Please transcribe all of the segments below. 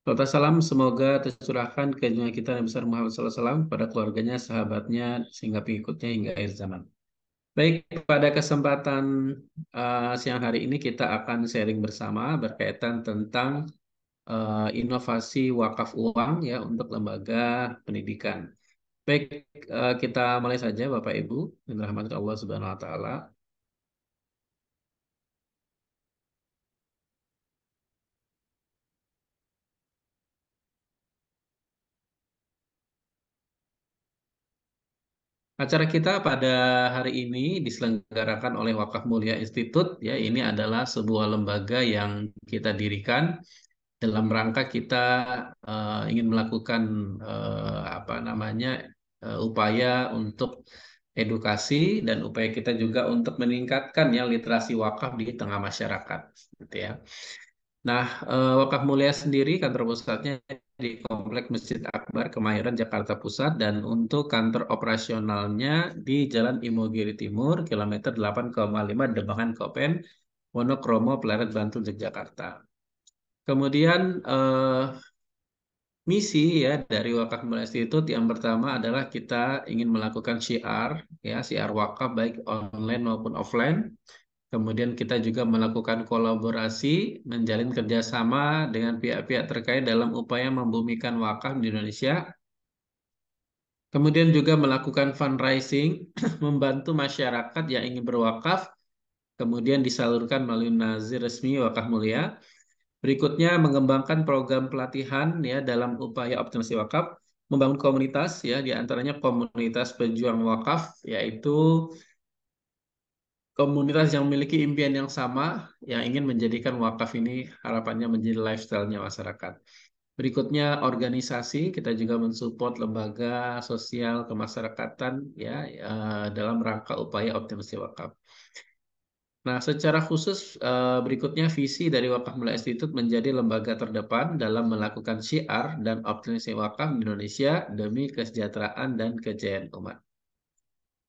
Salawat salam semoga tercurahkan ke junjungan kita Nabi besar Muhammad SAW pada keluarganya, sahabatnya, sehingga pengikutnya hingga akhir zaman. Baik, pada kesempatan siang hari ini kita akan sharing bersama berkaitan tentang inovasi wakaf uang ya untuk lembaga pendidikan. Baik, kita mulai saja Bapak Ibu, dengan rahmat Allah Subhanahu Wa Taala. Acara kita pada hari ini diselenggarakan oleh Wakaf Mulia Institute. Ya, ini adalah sebuah lembaga yang kita dirikan dalam rangka kita ingin melakukan upaya untuk edukasi dan upaya kita juga untuk meningkatkan ya literasi wakaf di tengah masyarakat, gitu ya. Nah, Wakaf Mulia sendiri kantor pusatnya di Komplek Masjid Akbar, Kemayoran, Jakarta Pusat, dan untuk kantor operasionalnya di Jalan Imogiri Timur, kilometer 8,5 Demangan Kopen, Wonokromo, Pleret, Bantul, Yogyakarta. Kemudian misi ya dari Wakaf Mulia Institute yang pertama adalah kita ingin melakukan syiar, ya syiar wakaf baik online maupun offline. Kemudian kita juga melakukan kolaborasi, menjalin kerjasama dengan pihak-pihak terkait dalam upaya membumikan wakaf di Indonesia. Kemudian juga melakukan fundraising, membantu masyarakat yang ingin berwakaf, kemudian disalurkan melalui nazir resmi Wakaf Mulia. Berikutnya mengembangkan program pelatihan ya dalam upaya optimasi wakaf, membangun komunitas ya di antaranya komunitas pejuang wakaf, yaitu komunitas yang memiliki impian yang sama, yang ingin menjadikan wakaf ini harapannya menjadi lifestyle-nya masyarakat. Berikutnya organisasi, kita juga mensupport lembaga sosial kemasyarakatan ya dalam rangka upaya optimasi wakaf. Nah, secara khusus berikutnya visi dari Wakaf Mulia Institute menjadi lembaga terdepan dalam melakukan syiar dan optimasi wakaf di Indonesia demi kesejahteraan dan kejayaan umat.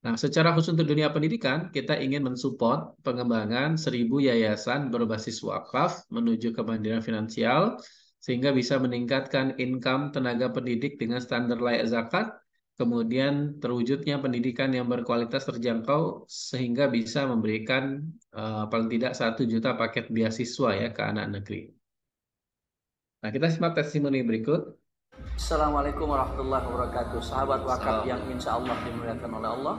Nah, secara khusus untuk dunia pendidikan, kita ingin mensupport pengembangan 1.000 yayasan berbasis wakaf menuju kemandirian finansial, sehingga bisa meningkatkan income tenaga pendidik dengan standar layak zakat, kemudian terwujudnya pendidikan yang berkualitas terjangkau, sehingga bisa memberikan paling tidak 1 juta paket beasiswa ya ke anak negeri. Nah, kita simak testimoni berikut. Assalamualaikum warahmatullahi wabarakatuh. Sahabat wakaf yang insya Allah dimuliakan oleh Allah.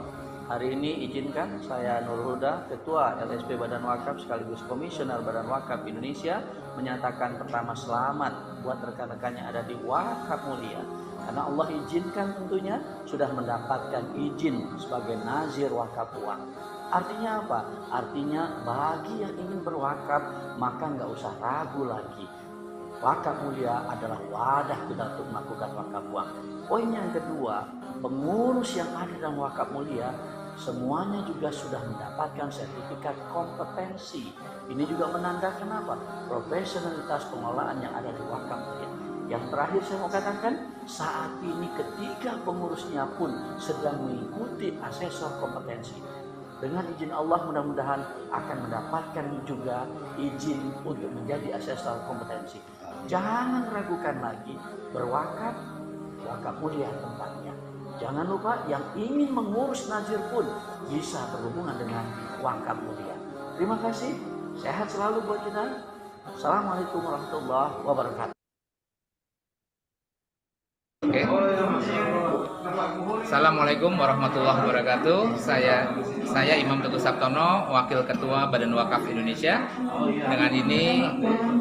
Hari ini izinkan saya Nur Huda, Ketua LSP Badan Wakaf sekaligus Komisioner Badan Wakaf Indonesia, menyatakan pertama selamat buat rekan-rekan yang ada di Wakaf Mulia. Karena Allah izinkan tentunya sudah mendapatkan izin sebagai nazir wakaf uang. Artinya apa? Artinya bagi yang ingin berwakaf maka nggak usah ragu lagi. Wakaf Mulia adalah wadah kita untuk melakukan wakaf uang. Poin yang kedua, pengurus yang ada dalam Wakaf Mulia semuanya juga sudah mendapatkan sertifikat kompetensi. Ini juga menandakan apa? Profesionalitas pengelolaan yang ada di Wakaf Mulia. Yang terakhir saya mau katakan, saat ini ketiga pengurusnya pun sedang mengikuti asesor kompetensi. Dengan izin Allah mudah-mudahan akan mendapatkan juga izin untuk menjadi asesor kompetensi. Jangan ragukan lagi, berwakaf, wakaf mulia tempatnya. Jangan lupa yang ingin mengurus nazir pun bisa berhubungan dengan wakaf mulia. Terima kasih, sehat selalu buat kita. Assalamualaikum warahmatullahi wabarakatuh. Oke. Assalamualaikum warahmatullahi wabarakatuh. Saya Imam Teguh Sabtono, Wakil Ketua Badan Wakaf Indonesia. Dengan ini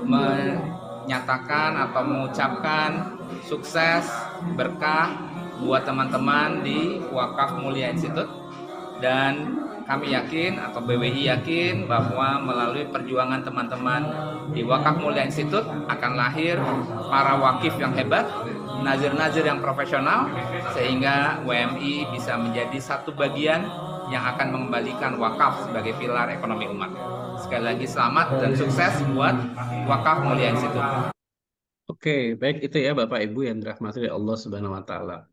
menyatakan atau mengucapkan sukses berkah buat teman-teman di Wakaf Mulia Institute, dan kami yakin atau BWI yakin bahwa melalui perjuangan teman-teman di Wakaf Mulia Institute akan lahir para wakif yang hebat, nazir-nazir yang profesional, sehingga WMI bisa menjadi satu bagian yang akan mengembalikan wakaf sebagai pilar ekonomi umat. Sekali lagi selamat dan sukses buat Wakaf Mulia Institute. Oke, baik itu ya Bapak Ibu yang dirahmati oleh Allah Subhanahu wa taala.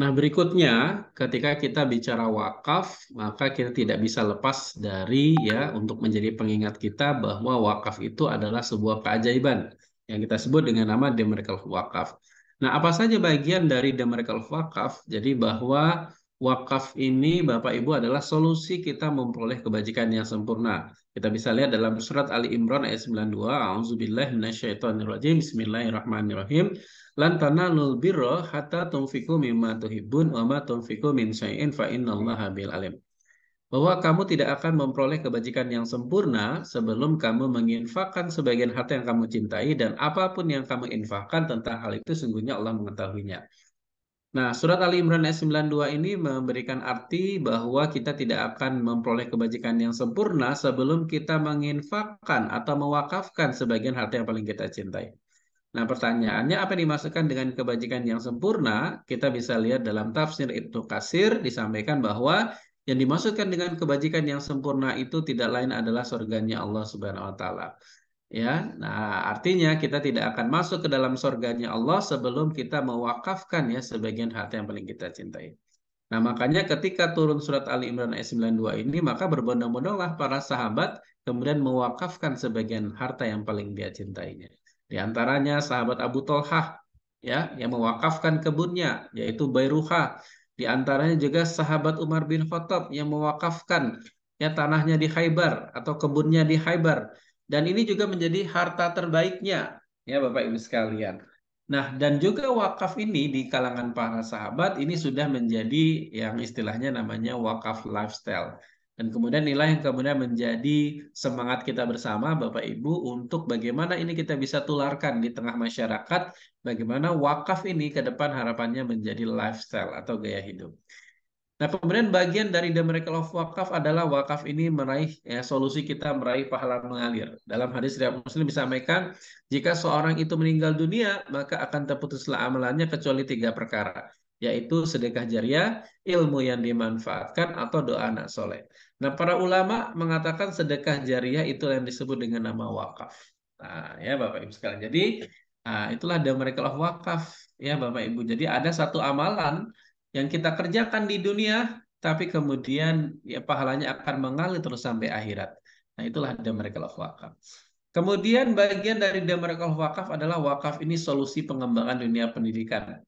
Nah, berikutnya ketika kita bicara wakaf, maka kita tidak bisa lepas dari ya untuk menjadi pengingat kita bahwa wakaf itu adalah sebuah keajaiban yang kita sebut dengan nama Demerkal Wakaf. Nah, apa saja bagian dari Demerkal Wakaf? Jadi bahwa wakaf ini Bapak Ibu adalah solusi kita memperoleh kebajikan yang sempurna. Kita bisa lihat dalam surat Ali Imran ayat 92, A'udzubillahi minasyaitonirrajim, Bismillahirrahmanirrahim. Lan tanalul birra hatta tunfiqu mimma tuhibbun wa ma tunfiqu min syai'in fa innallaha bil alim. Bahwa kamu tidak akan memperoleh kebajikan yang sempurna sebelum kamu menginfakkan sebagian harta yang kamu cintai, dan apapun yang kamu infakkan tentang hal itu sungguhnya Allah mengetahuinya. Nah, surat Ali Imran ayat 92 ini memberikan arti bahwa kita tidak akan memperoleh kebajikan yang sempurna sebelum kita menginfakkan atau mewakafkan sebagian harta yang paling kita cintai. Nah, pertanyaannya apa yang dimaksudkan dengan kebajikan yang sempurna? Kita bisa lihat dalam tafsir Ibnu Katsir disampaikan bahwa yang dimaksudkan dengan kebajikan yang sempurna itu tidak lain adalah surganya Allah Subhanahu wa taala. Ya, nah artinya kita tidak akan masuk ke dalam surganya Allah sebelum kita mewakafkan ya sebagian harta yang paling kita cintai. Nah, makanya ketika turun surat Ali Imran ayat 92 ini, maka berbondong-bondonglah para sahabat kemudian mewakafkan sebagian harta yang paling dia cintainya. Di antaranya sahabat Abu Tolhah ya yang mewakafkan kebunnya yaitu Bairuha. Di antaranya juga sahabat Umar bin Khattab yang mewakafkan ya tanahnya di Khaybar atau kebunnya di Khaybar. Dan ini juga menjadi harta terbaiknya ya Bapak Ibu sekalian. Nah, dan juga wakaf ini di kalangan para sahabat ini sudah menjadi yang istilahnya namanya wakaf lifestyle. Dan kemudian inilah yang kemudian menjadi semangat kita bersama Bapak Ibu untuk bagaimana ini kita bisa tularkan di tengah masyarakat, bagaimana wakaf ini ke depan harapannya menjadi lifestyle atau gaya hidup. Nah, kemudian bagian dari The Miracle of Wakaf adalah wakaf ini meraih solusi kita meraih pahala mengalir. Dalam hadis riwayat Muslim disampaikan, jika seorang itu meninggal dunia, maka akan terputuslah amalannya kecuali 3 perkara, yaitu sedekah jariah, ilmu yang dimanfaatkan, atau doa anak soleh. Nah, para ulama mengatakan sedekah jariah itu yang disebut dengan nama wakaf. Nah, ya Bapak Ibu sekalian. Jadi, itulah The Miracle of Wakaf, ya Bapak Ibu. Jadi ada satu amalan yang kita kerjakan di dunia, tapi kemudian ya pahalanya akan mengalir terus sampai akhirat. Nah, itulah the miracle of wakaf. Kemudian bagian dari the miracle of wakaf adalah wakaf ini solusi pengembangan dunia pendidikan.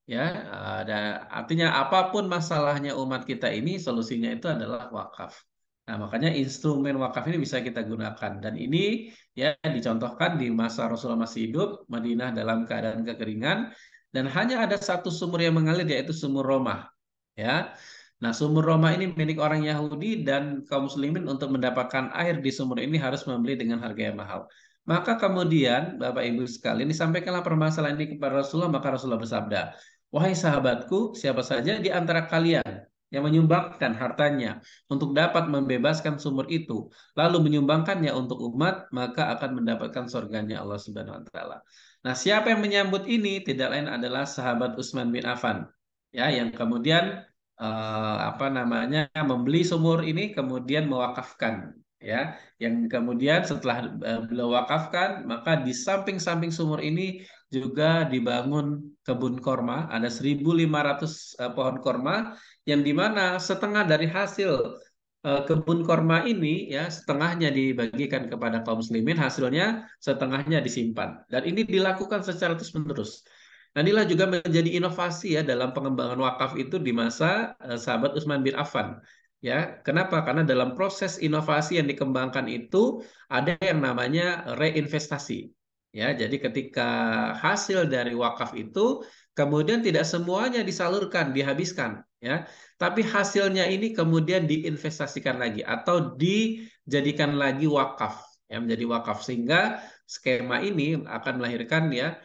Ya, ada artinya apapun masalahnya umat kita ini solusinya itu adalah wakaf. Nah, makanya instrumen wakaf ini bisa kita gunakan, dan ini ya dicontohkan di masa Rasulullah masih hidup, Madinah dalam keadaan kekeringan, dan hanya ada satu sumur yang mengalir yaitu sumur Romah. Ya. Nah, sumur Romah ini milik orang Yahudi, dan kaum muslimin untuk mendapatkan air di sumur ini harus membeli dengan harga yang mahal. Maka kemudian Bapak Ibu sekalian disampaikanlah permasalahan ini kepada Rasulullah, maka Rasulullah bersabda, "Wahai sahabatku, siapa saja di antara kalian yang menyumbangkan hartanya untuk dapat membebaskan sumur itu, lalu menyumbangkannya untuk umat, maka akan mendapatkan surganya Allah Subhanahu wa taala." Nah, siapa yang menyambut ini tidak lain adalah sahabat Utsman bin Affan, ya, yang kemudian apa namanya membeli sumur ini kemudian mewakafkan, ya, yang kemudian setelah beliau wakafkan, maka di samping-samping sumur ini juga dibangun kebun korma, ada 1.500 pohon korma, yang dimana setengah dari hasil kebun korma ini ya setengahnya dibagikan kepada kaum muslimin, hasilnya setengahnya disimpan, dan ini dilakukan secara terus-menerus. Nah, inilah juga menjadi inovasi ya dalam pengembangan wakaf itu di masa sahabat Utsman bin Affan. Ya, kenapa? Karena dalam proses inovasi yang dikembangkan itu ada yang namanya reinvestasi. Ya, jadi ketika hasil dari wakaf itu kemudian tidak semuanya disalurkan, dihabiskan, ya, tapi hasilnya ini kemudian diinvestasikan lagi atau dijadikan lagi wakaf, ya, menjadi wakaf, sehingga skema ini akan melahirkan ya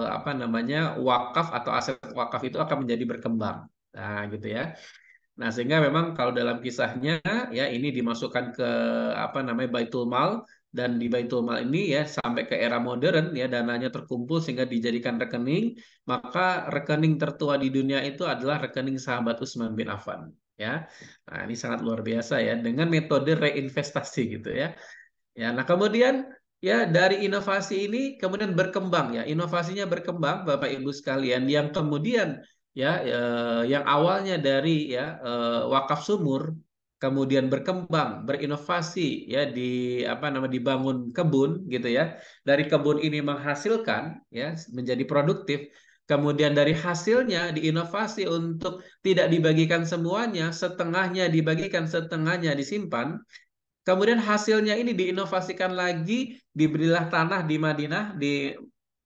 apa namanya wakaf atau aset wakaf itu akan menjadi berkembang. Nah, gitu ya. Nah, sehingga memang kalau dalam kisahnya ya ini dimasukkan ke apa namanya Baitul Mal, dan di Baitul Mal ini ya sampai ke era modern ya dananya terkumpul sehingga dijadikan rekening, maka rekening tertua di dunia itu adalah rekening sahabat Utsman bin Affan ya. Nah, ini sangat luar biasa ya dengan metode reinvestasi gitu ya. Ya, nah kemudian ya dari inovasi ini kemudian berkembang ya, inovasinya berkembang Bapak Ibu sekalian, yang kemudian ya yang awalnya dari ya wakaf sumur kemudian berkembang, berinovasi, ya dibangun kebun gitu ya. Dari kebun ini menghasilkan, ya menjadi produktif. Kemudian dari hasilnya diinovasi untuk tidak dibagikan semuanya, setengahnya dibagikan, setengahnya disimpan. Kemudian hasilnya ini diinovasikan lagi, diberilah tanah di Madinah, di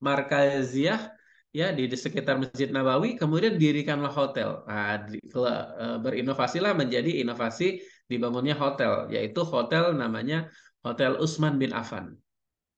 Markaziyah, ya di sekitar Masjid Nabawi, kemudian dirikanlah hotel. Nah, berinovasilah menjadi inovasi dibangunnya hotel, yaitu hotel namanya Hotel Utsman bin Affan.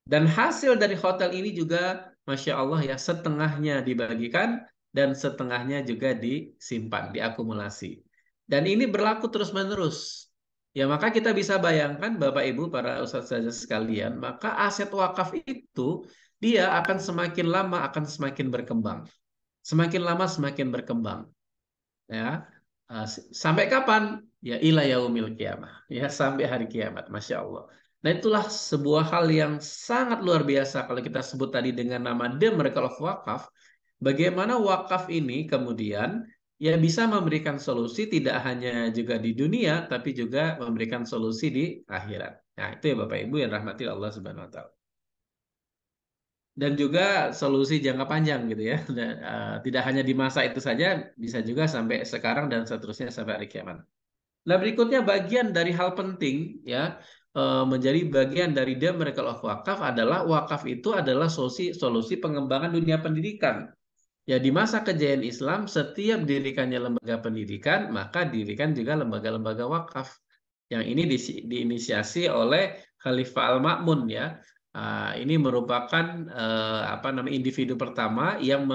Dan hasil dari hotel ini juga, Masya Allah ya, setengahnya dibagikan dan setengahnya juga disimpan, diakumulasi. Dan ini berlaku terus-menerus. Ya, maka kita bisa bayangkan Bapak Ibu para ustadz sekalian, maka aset wakaf itu dia akan semakin lama akan semakin berkembang. Semakin lama semakin berkembang. Ya. Sampai kapan? Ya ila yaumil kiamah. Ya sampai hari kiamat, Masya Allah. Nah itulah sebuah hal yang sangat luar biasa kalau kita sebut tadi dengan nama The Miracle of Wakaf. Bagaimana wakaf ini kemudian ya bisa memberikan solusi tidak hanya juga di dunia, tapi juga memberikan solusi di akhirat. Nah itu ya Bapak Ibu yang rahmati Allah Subhanahu Wa Taala. Dan juga solusi jangka panjang gitu ya. Dan, tidak hanya di masa itu saja, bisa juga sampai sekarang dan seterusnya sampai hari kiamat. Nah, berikutnya bagian dari hal penting ya, menjadi bagian dari The Miracle of Wakaf adalah wakaf itu adalah solusi pengembangan dunia pendidikan. Ya, di masa kejayaan Islam, setiap dirikannya lembaga pendidikan, maka dirikan juga lembaga-lembaga wakaf. Yang ini diinisiasi oleh Khalifah Al-Ma'mun ya. Ini merupakan individu pertama yang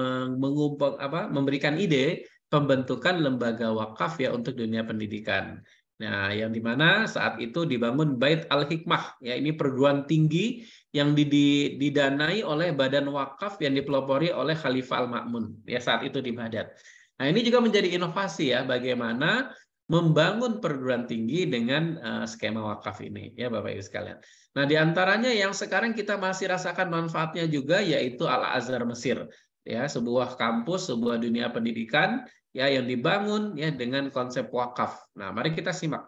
memberikan ide pembentukan lembaga wakaf ya untuk dunia pendidikan. Nah, yang dimana saat itu dibangun Bait Al-Hikmah ya, ini perguruan tinggi yang didanai oleh badan wakaf yang dipelopori oleh Khalifah Al-Ma'mun ya saat itu di Baghdad. Nah, ini juga menjadi inovasi ya bagaimana membangun perguruan tinggi dengan skema wakaf ini ya Bapak Ibu sekalian. Nah, di antaranya yang sekarang kita masih rasakan manfaatnya juga yaitu Al-Azhar Mesir ya, sebuah kampus, sebuah dunia pendidikan ya yang dibangun ya dengan konsep wakaf. Nah, mari kita simak.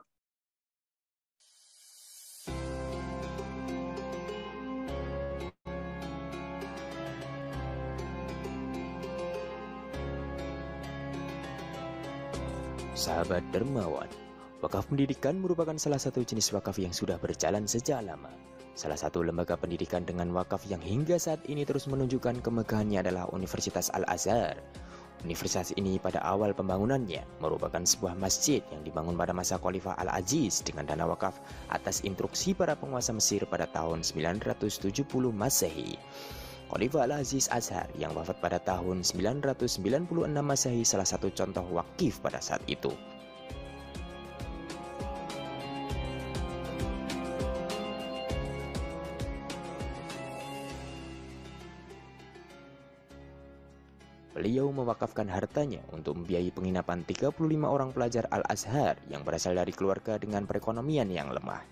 Sahabat dermawan, wakaf pendidikan merupakan salah satu jenis wakaf yang sudah berjalan sejak lama. Salah satu lembaga pendidikan dengan wakaf yang hingga saat ini terus menunjukkan kemegahannya adalah Universitas Al-Azhar. Universitas ini pada awal pembangunannya merupakan sebuah masjid yang dibangun pada masa Khalifah Al-Aziz dengan dana wakaf atas instruksi para penguasa Mesir pada tahun 970 Masehi. Khalifah Al-Aziz Azhar yang wafat pada tahun 996 Masehi salah satu contoh wakif pada saat itu. Beliau mewakafkan hartanya untuk membiayai penginapan 35 orang pelajar Al-Azhar yang berasal dari keluarga dengan perekonomian yang lemah.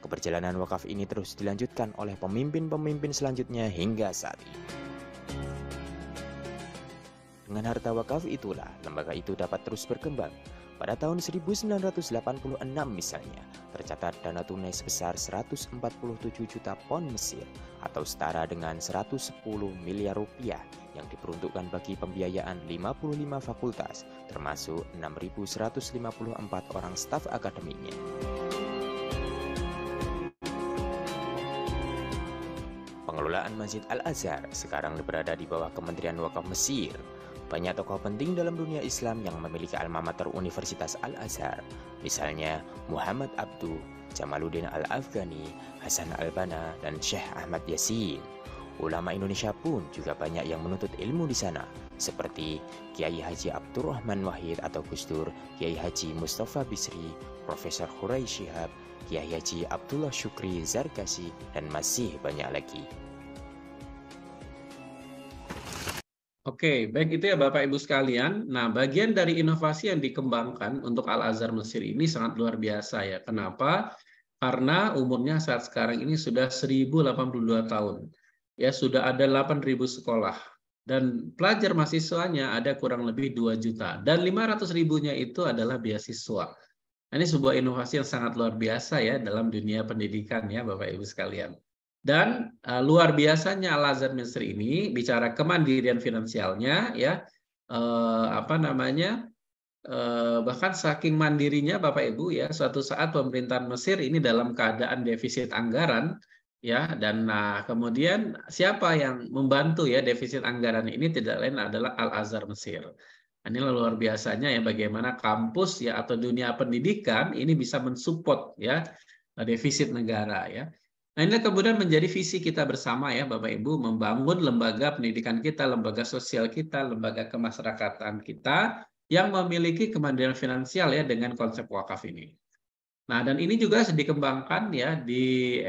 Keberjalanan wakaf ini terus dilanjutkan oleh pemimpin-pemimpin selanjutnya hingga saat ini. Dengan harta wakaf itulah lembaga itu dapat terus berkembang. Pada tahun 1986 misalnya, tercatat dana tunai sebesar 147 juta pon Mesir atau setara dengan 110 miliar rupiah yang diperuntukkan bagi pembiayaan 55 fakultas, termasuk 6.154 orang staf akademiknya. Pengelolaan Masjid Al-Azhar sekarang berada di bawah Kementerian Wakaf Mesir. Banyak tokoh penting dalam dunia Islam yang memiliki alma mater Universitas Al-Azhar, misalnya Muhammad Abduh, Jamaluddin Al-Afghani, Hasan Al-Banna, dan Syekh Ahmad Yasin. Ulama Indonesia pun juga banyak yang menuntut ilmu di sana, seperti Kiai Haji Abdurrahman Wahid atau Gus Dur, Kiai Haji Mustafa Bisri, Profesor Hurai Shihab, Kiai Haji Abdullah Syukri Zarkasi, dan masih banyak lagi. Oke, baik itu ya Bapak Ibu sekalian. Nah, bagian dari inovasi yang dikembangkan untuk Al-Azhar Mesir ini sangat luar biasa ya. Kenapa? Karena umurnya saat sekarang ini sudah 1082 tahun. Ya, sudah ada 8.000 sekolah. Dan pelajar mahasiswanya ada kurang lebih 2 juta. Dan 500 ribunya itu adalah beasiswa. Ini sebuah inovasi yang sangat luar biasa ya dalam dunia pendidikan ya Bapak Ibu sekalian. Dan luar biasanya Al-Azhar Misri ini bicara kemandirian finansialnya ya, bahkan saking mandirinya Bapak Ibu ya, suatu saat pemerintahan Mesir ini dalam keadaan defisit anggaran ya, dan kemudian siapa yang membantu ya defisit anggaran ini tidak lain adalah Al-Azhar Mesir. Ini luar biasanya ya bagaimana kampus ya atau dunia pendidikan ini bisa mensupport ya defisit negara ya. Nah, ini kemudian menjadi visi kita bersama ya Bapak Ibu, membangun lembaga pendidikan kita, lembaga sosial kita, lembaga kemasyarakatan kita yang memiliki kemandirian finansial ya dengan konsep wakaf ini. Nah, dan ini juga dikembangkan ya di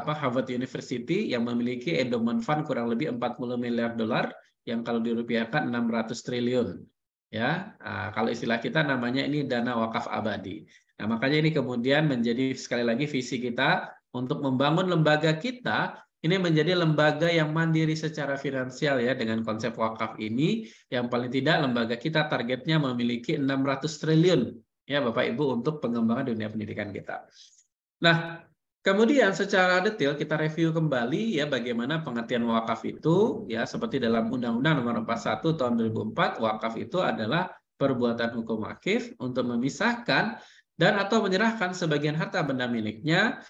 Harvard University yang memiliki endowment fund kurang lebih 40 miliar dolar yang kalau dirupiahkan 600 triliun. Ya, kalau istilah kita namanya ini dana wakaf abadi. Nah, makanya ini kemudian menjadi sekali lagi visi kita untuk membangun lembaga kita ini menjadi lembaga yang mandiri secara finansial ya dengan konsep wakaf ini, yang paling tidak lembaga kita targetnya memiliki 600 triliun ya Bapak Ibu untuk pengembangan dunia pendidikan kita. Nah, kemudian secara detail kita review kembali ya bagaimana pengertian wakaf itu ya, seperti dalam Undang-Undang Nomor 41 Tahun 2004, wakaf itu adalah perbuatan hukum wakif untuk memisahkan dan atau menyerahkan sebagian harta benda miliknya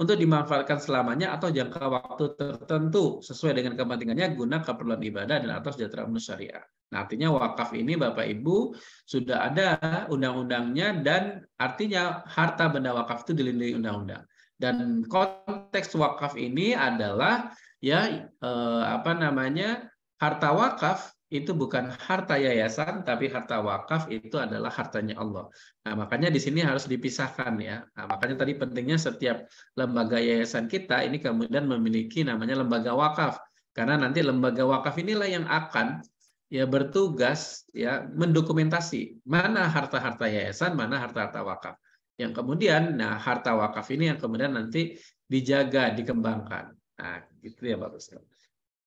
untuk dimanfaatkan selamanya atau jangka waktu tertentu sesuai dengan kepentingannya guna keperluan ibadah dan atau sejahtera syariah. Nah, artinya wakaf ini Bapak Ibu sudah ada undang-undangnya dan artinya harta benda wakaf itu dilindungi undang-undang. Dan konteks wakaf ini adalah ya harta wakaf itu bukan harta yayasan, tapi harta wakaf itu adalah hartanya Allah. Nah, makanya di sini harus dipisahkan ya. Nah, makanya tadi pentingnya setiap lembaga yayasan kita ini kemudian memiliki namanya lembaga wakaf. Karena nanti lembaga wakaf inilah yang akan ya bertugas ya mendokumentasi mana harta-harta yayasan, mana harta-harta wakaf. Yang kemudian, nah harta wakaf ini yang kemudian nanti dijaga, dikembangkan. Nah, gitu ya Bapak Ustaz.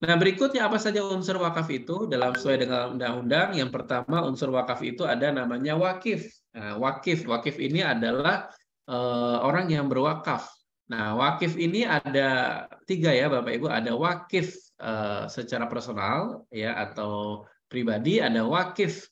Nah, berikutnya apa saja unsur wakaf itu dalam sesuai dengan undang-undang? Yang pertama unsur wakaf itu ada namanya wakif. Nah, wakif ini adalah orang yang berwakaf. Nah, wakif ini ada 3 ya Bapak Ibu. Ada wakif secara personal ya atau pribadi, ada wakif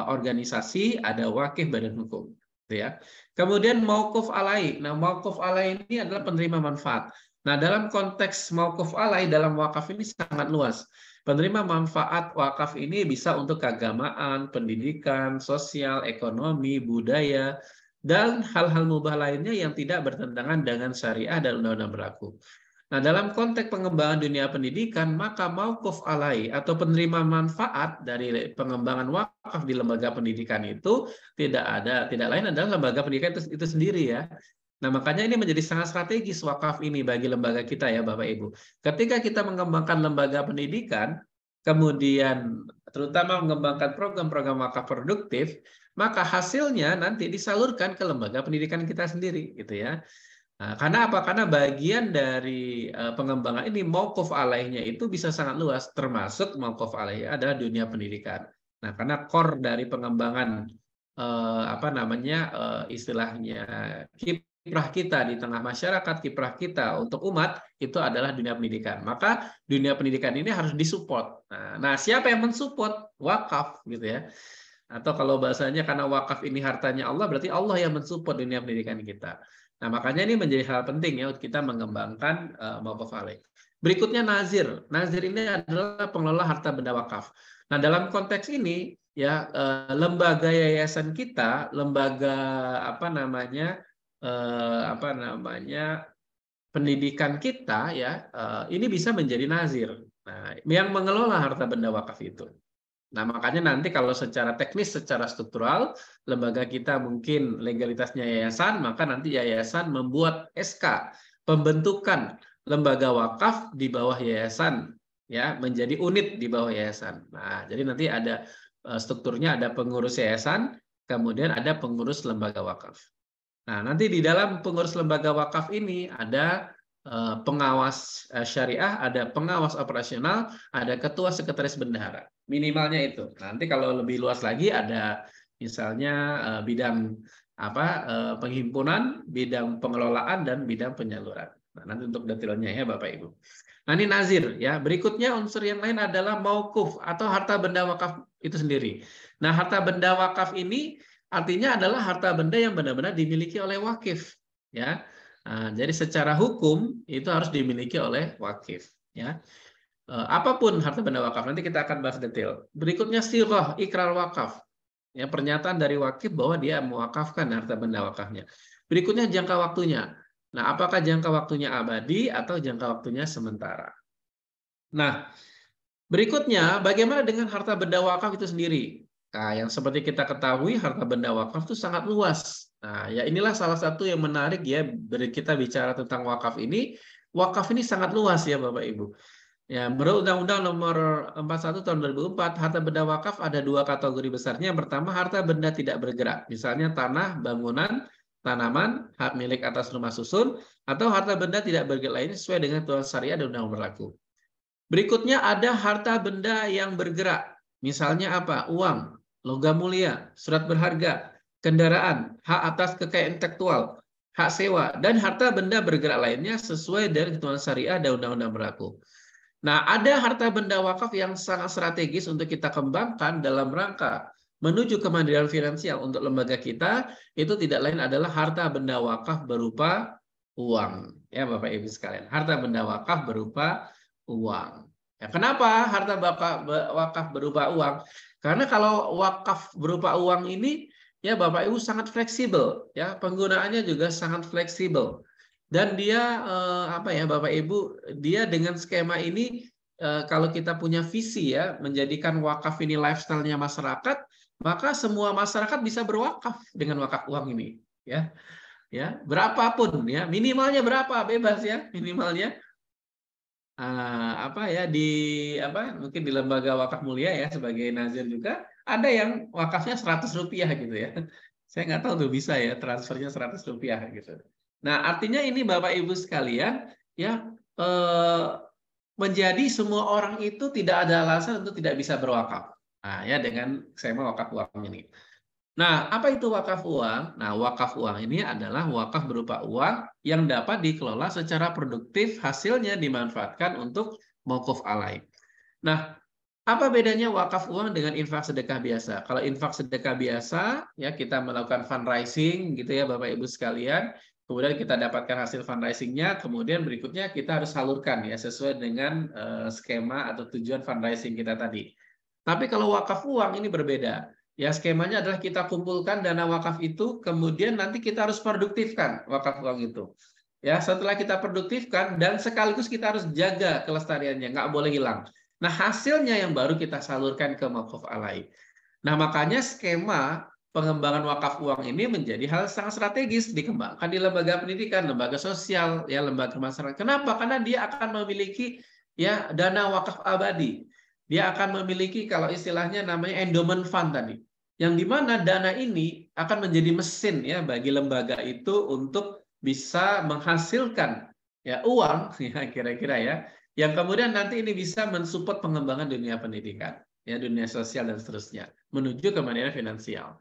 organisasi, ada wakif badan hukum. Ya. Kemudian mauquf alai. Nah, mauquf alai ini adalah penerima manfaat. Nah, dalam konteks mauquf alai dalam wakaf ini sangat luas. Penerima manfaat wakaf ini bisa untuk keagamaan, pendidikan, sosial, ekonomi, budaya, dan hal-hal mubah lainnya yang tidak bertentangan dengan syariah dan undang-undang berlaku. Nah, dalam konteks pengembangan dunia pendidikan, maka mauquf alai atau penerima manfaat dari pengembangan wakaf di lembaga pendidikan itu tidak lain adalah lembaga pendidikan itu sendiri ya. Nah, makanya ini menjadi sangat strategis wakaf ini bagi lembaga kita ya Bapak Ibu. Ketika kita mengembangkan lembaga pendidikan, kemudian terutama mengembangkan program-program wakaf produktif, maka hasilnya nanti disalurkan ke lembaga pendidikan kita sendiri gitu ya. Nah, karena apa? Karena bagian dari pengembangan ini mauquf alaihnya itu bisa sangat luas, termasuk mauquf alaih adalah dunia pendidikan. Nah, karena core dari pengembangan istilahnya kiprah kita di tengah masyarakat, kiprah kita untuk umat itu adalah dunia pendidikan. Maka dunia pendidikan ini harus disupport. Nah, siapa yang mensupport? Wakaf gitu ya. Atau kalau bahasanya karena wakaf ini hartanya Allah, berarti Allah yang mensupport dunia pendidikan kita. Nah, makanya ini menjadi hal penting ya untuk kita mengembangkan mauquf alaih. Berikutnya nazir. Nazir ini adalah pengelola harta benda wakaf. Nah, dalam konteks ini ya lembaga yayasan kita, lembaga pendidikan kita ya ini bisa menjadi nazir. Nah, yang mengelola harta benda wakaf itu. Nah, makanya nanti kalau secara teknis, secara struktural, lembaga kita mungkin legalitasnya yayasan, maka nanti yayasan membuat SK pembentukan lembaga wakaf di bawah yayasan, ya menjadi unit di bawah yayasan. Nah, jadi nanti ada strukturnya, ada pengurus yayasan, kemudian ada pengurus lembaga wakaf. Nah, nanti di dalam pengurus lembaga wakaf ini ada pengawas syariah, ada pengawas operasional, ada ketua sekretaris bendahara. Minimalnya itu. Nanti kalau lebih luas lagi ada misalnya bidang penghimpunan, bidang pengelolaan, dan bidang penyaluran. Nah, nanti untuk detailnya ya Bapak Ibu. Nah, ini nazir ya. Berikutnya unsur yang lain adalah mauquf atau harta benda wakaf itu sendiri. Nah, harta benda wakaf ini artinya adalah harta benda yang benar-benar dimiliki oleh wakif ya. Nah, jadi secara hukum itu harus dimiliki oleh wakif ya. Apapun harta benda wakaf, nanti kita akan bahas detail. Berikutnya sirah, ikrar wakaf. Ya, pernyataan dari wakif bahwa dia mewakafkan harta benda wakafnya. Berikutnya jangka waktunya. Nah, apakah jangka waktunya abadi atau jangka waktunya sementara? Nah, berikutnya bagaimana dengan harta benda wakaf itu sendiri? Nah, yang seperti kita ketahui harta benda wakaf itu sangat luas. Nah, ya inilah salah satu yang menarik ya, kita bicara tentang wakaf ini. Wakaf ini sangat luas ya Bapak Ibu. Ya, menurut Undang-Undang Nomor 41 Tahun 2004, harta benda wakaf ada dua kategori besarnya. Yang pertama, harta benda tidak bergerak, misalnya tanah, bangunan, tanaman, hak milik atas rumah susun, atau harta benda tidak bergerak lainnya sesuai dengan ketentuan syariah dan undang-undang berlaku. Berikutnya ada harta benda yang bergerak, misalnya apa? Uang, logam mulia, surat berharga, kendaraan, hak atas kekayaan intelektual, hak sewa, dan harta benda bergerak lainnya sesuai dengan ketentuan syariah dan undang-undang berlaku. Nah, ada harta benda wakaf yang sangat strategis untuk kita kembangkan dalam rangka menuju kemandirian finansial untuk lembaga kita, itu tidak lain adalah harta benda wakaf berupa uang. Ya, Bapak Ibu sekalian, harta benda wakaf berupa uang. Ya, kenapa harta wakaf berupa uang? Karena kalau wakaf berupa uang ini, ya Bapak Ibu sangat fleksibel, ya penggunaannya juga sangat fleksibel. Dan dia Bapak Ibu, dia dengan skema ini kalau kita punya visi ya menjadikan wakaf ini lifestyle-nya masyarakat, maka semua masyarakat bisa berwakaf dengan wakaf uang ini ya. Ya, berapapun ya, minimalnya berapa bebas ya, minimalnya mungkin di lembaga wakaf mulia ya sebagai nazir juga ada yang wakafnya Rp100 gitu ya. Saya nggak tahu tuh bisa ya transfernya Rp100 gitu. Nah, artinya ini Bapak Ibu sekalian ya menjadi semua orang itu tidak ada alasan untuk tidak bisa berwakaf. Nah, ya dengan skema wakaf uang ini. Nah, apa itu wakaf uang? Nah, wakaf uang ini adalah wakaf berupa uang yang dapat dikelola secara produktif, hasilnya dimanfaatkan untuk mauquf alai. Nah, apa bedanya wakaf uang dengan infak sedekah biasa? Kalau infak sedekah biasa, ya kita melakukan fundraising gitu ya Bapak Ibu sekalian, kemudian kita dapatkan hasil fundraisingnya, kemudian berikutnya kita harus salurkan ya sesuai dengan skema atau tujuan fundraising kita tadi. Tapi kalau wakaf uang ini berbeda. Ya skemanya adalah kita kumpulkan dana wakaf itu, kemudian nanti kita harus produktifkan wakaf uang itu. Ya setelah kita produktifkan dan sekaligus kita harus jaga kelestariannya, nggak boleh hilang. Nah hasilnya yang baru kita salurkan ke mauquf alai. Nah makanya skema pengembangan wakaf uang ini menjadi hal sangat strategis dikembangkan di lembaga pendidikan, lembaga sosial, ya lembaga masyarakat. Kenapa? Karena dia akan memiliki ya dana wakaf abadi. Dia akan memiliki kalau istilahnya namanya endowment fund tadi. Yang dimana dana ini akan menjadi mesin ya bagi lembaga itu untuk bisa menghasilkan ya uang ya kira-kira ya yang kemudian nanti ini bisa mensupport pengembangan dunia pendidikan ya dunia sosial dan seterusnya menuju kemandirian finansial.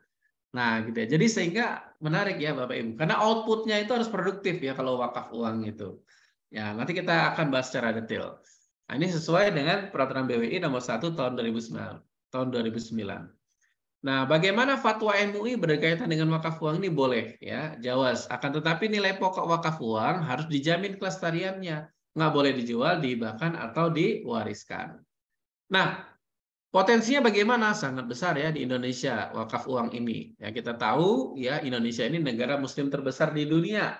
Nah gitu ya. Jadi sehingga menarik ya Bapak Ibu karena outputnya itu harus produktif ya kalau wakaf uang itu. Ya nanti kita akan bahas secara detail. Nah, ini sesuai dengan peraturan BWI nomor 1 tahun 2009. Nah, bagaimana fatwa MUI berkaitan dengan wakaf uang ini boleh ya, jawaz. Akan tetapi nilai pokok wakaf uang harus dijamin kelestariannya, nggak boleh dijual, dihibahkan atau diwariskan. Nah, potensinya bagaimana? Sangat besar ya di Indonesia wakaf uang ini. Ya kita tahu ya Indonesia ini negara Muslim terbesar di dunia.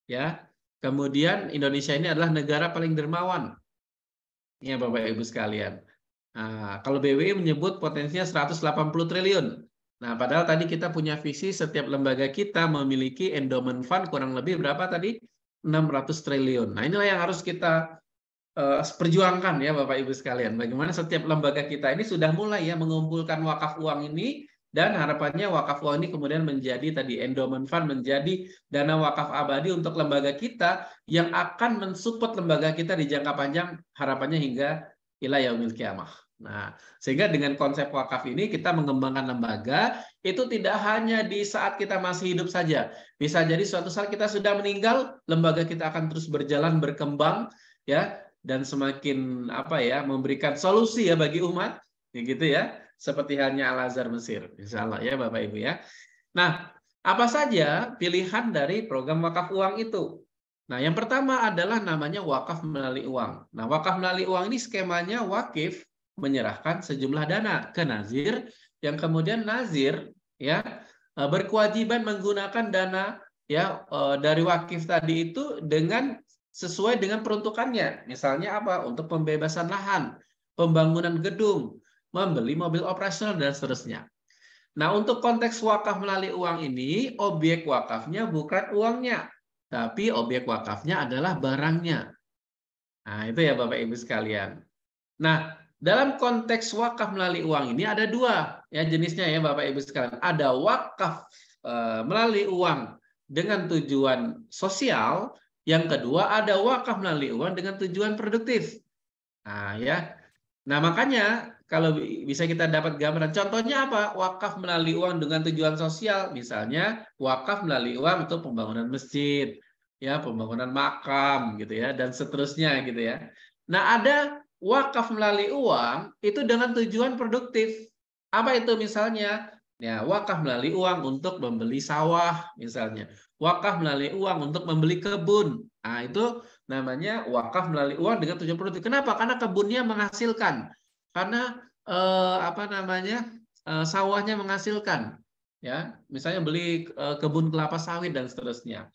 Ya, kemudian Indonesia ini adalah negara paling dermawan. Ya Bapak Ibu sekalian. Nah, kalau BWI menyebut potensinya 180 triliun. Nah, padahal tadi kita punya visi setiap lembaga kita memiliki endowment fund kurang lebih berapa tadi? 600 triliun. Nah, inilah yang harus kita perjuangkan ya Bapak Ibu sekalian. Bagaimana setiap lembaga kita ini sudah mulai ya mengumpulkan wakaf uang ini dan harapannya wakaf uang ini kemudian menjadi tadi endowment fund menjadi dana wakaf abadi untuk lembaga kita yang akan mensupport lembaga kita di jangka panjang harapannya hingga ila yaumil qiyamah. Nah, sehingga dengan konsep wakaf ini kita mengembangkan lembaga itu tidak hanya di saat kita masih hidup saja. Bisa jadi suatu saat kita sudah meninggal, lembaga kita akan terus berjalan berkembang ya dan semakin memberikan solusi ya bagi umat, gitu ya. Seperti halnya Al-Azhar Mesir, insyaallah ya Bapak Ibu ya. Nah, apa saja pilihan dari program wakaf uang itu? Nah, yang pertama adalah namanya wakaf melalui uang. Nah, wakaf melalui uang ini skemanya wakif menyerahkan sejumlah dana ke nazir, yang kemudian nazir ya berkewajiban menggunakan dana ya dari wakif tadi itu sesuai dengan peruntukannya. Misalnya apa? Untuk pembebasan lahan, pembangunan gedung, membeli mobil operasional dan seterusnya. Nah, untuk konteks wakaf melalui uang ini, objek wakafnya bukan uangnya, tapi objek wakafnya adalah barangnya. Nah, itu ya Bapak Ibu sekalian. Nah, dalam konteks wakaf melalui uang ini ada dua ya jenisnya ya Bapak Ibu sekalian. Ada wakaf melalui uang dengan tujuan sosial, yang kedua ada wakaf melalui uang dengan tujuan produktif. Nah, ya. Nah, makanya kalau bisa kita dapat gambaran, contohnya apa? Wakaf melalui uang dengan tujuan sosial, misalnya wakaf melalui uang untuk pembangunan masjid, ya, pembangunan makam gitu ya, dan seterusnya gitu ya. Nah, ada wakaf melalui uang itu dengan tujuan produktif. Apa itu misalnya? Ya, wakaf melalui uang untuk membeli sawah misalnya. Wakaf melalui uang untuk membeli kebun. Nah, itu namanya wakaf melalui uang dengan tujuan produktif. Kenapa? Karena kebunnya menghasilkan. Karena sawahnya menghasilkan. Ya, misalnya beli kebun kelapa sawit dan seterusnya.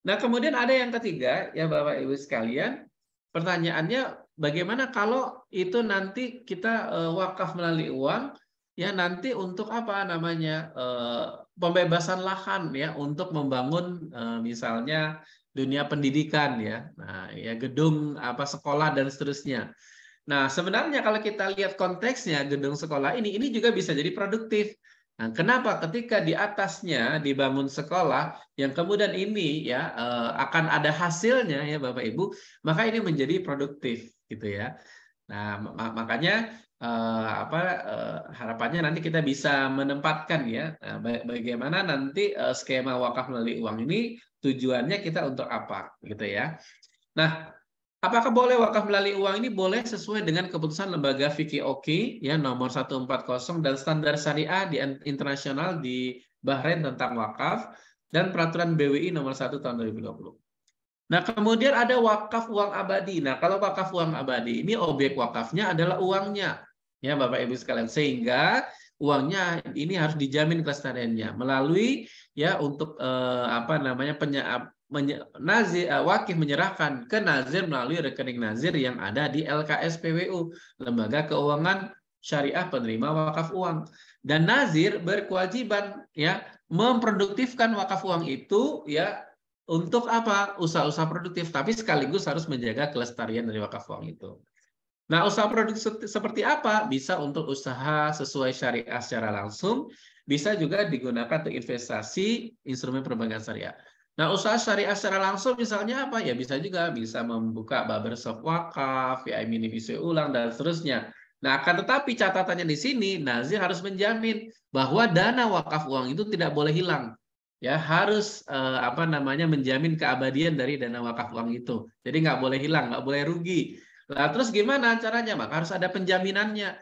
Nah, kemudian ada yang ketiga, ya Bapak Ibu sekalian, pertanyaannya bagaimana kalau itu nanti kita wakaf melalui uang, ya nanti untuk apa namanya pembebasan lahan ya untuk membangun misalnya dunia pendidikan ya, nah ya gedung sekolah dan seterusnya. Nah, sebenarnya kalau kita lihat konteksnya gedung sekolah ini juga bisa jadi produktif. Nah, kenapa? Ketika di atasnya dibangun sekolah yang kemudian ini ya akan ada hasilnya ya Bapak Ibu, maka ini menjadi produktif gitu ya. Nah, makanya harapannya nanti kita bisa menempatkan ya bagaimana nanti skema wakaf melalui uang ini tujuannya kita untuk apa gitu ya. Nah, apakah boleh wakaf melalui uang ini? Boleh sesuai dengan keputusan Lembaga Fikih Oki ya nomor 140 dan standar syariah di internasional di Bahrain tentang wakaf dan peraturan BWI nomor 1 tahun 2020. Nah, kemudian ada wakaf uang abadi. Nah, kalau wakaf uang abadi ini objek wakafnya adalah uangnya. Ya, Bapak Ibu sekalian, sehingga uangnya ini harus dijamin kelestariannya melalui ya untuk wakif menyerahkan ke nazir melalui rekening nazir yang ada di LKSPWU, Lembaga Keuangan Syariah Penerima Wakaf Uang. Dan nazir berkewajiban ya memproduktifkan wakaf uang itu ya untuk apa? Usaha-usaha produktif, tapi sekaligus harus menjaga kelestarian dari wakaf uang itu. Nah, usaha produktif seperti apa? Bisa untuk usaha sesuai syariah secara langsung, bisa juga digunakan untuk investasi instrumen perbankan syariah. Nah, usaha syariah secara langsung misalnya apa? Ya bisa membuka barbershop wakaf, VI mini visi ulang dan seterusnya. Nah, akan tetapi catatannya di sini, nazir harus menjamin bahwa dana wakaf uang itu tidak boleh hilang. Ya, harus menjamin keabadian dari dana wakaf uang itu. Jadi nggak boleh hilang, nggak boleh rugi. Nah, terus gimana caranya? Maka harus ada penjaminannya.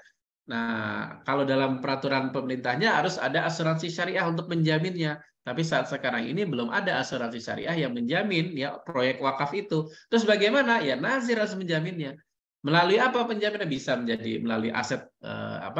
Nah, kalau dalam peraturan pemerintahnya harus ada asuransi syariah untuk menjaminnya. Tapi saat sekarang ini belum ada asuransi syariah yang menjamin ya proyek wakaf itu. Terus bagaimana? Ya nazir harus menjaminnya. Melalui apa penjaminnya? Bisa menjadi melalui aset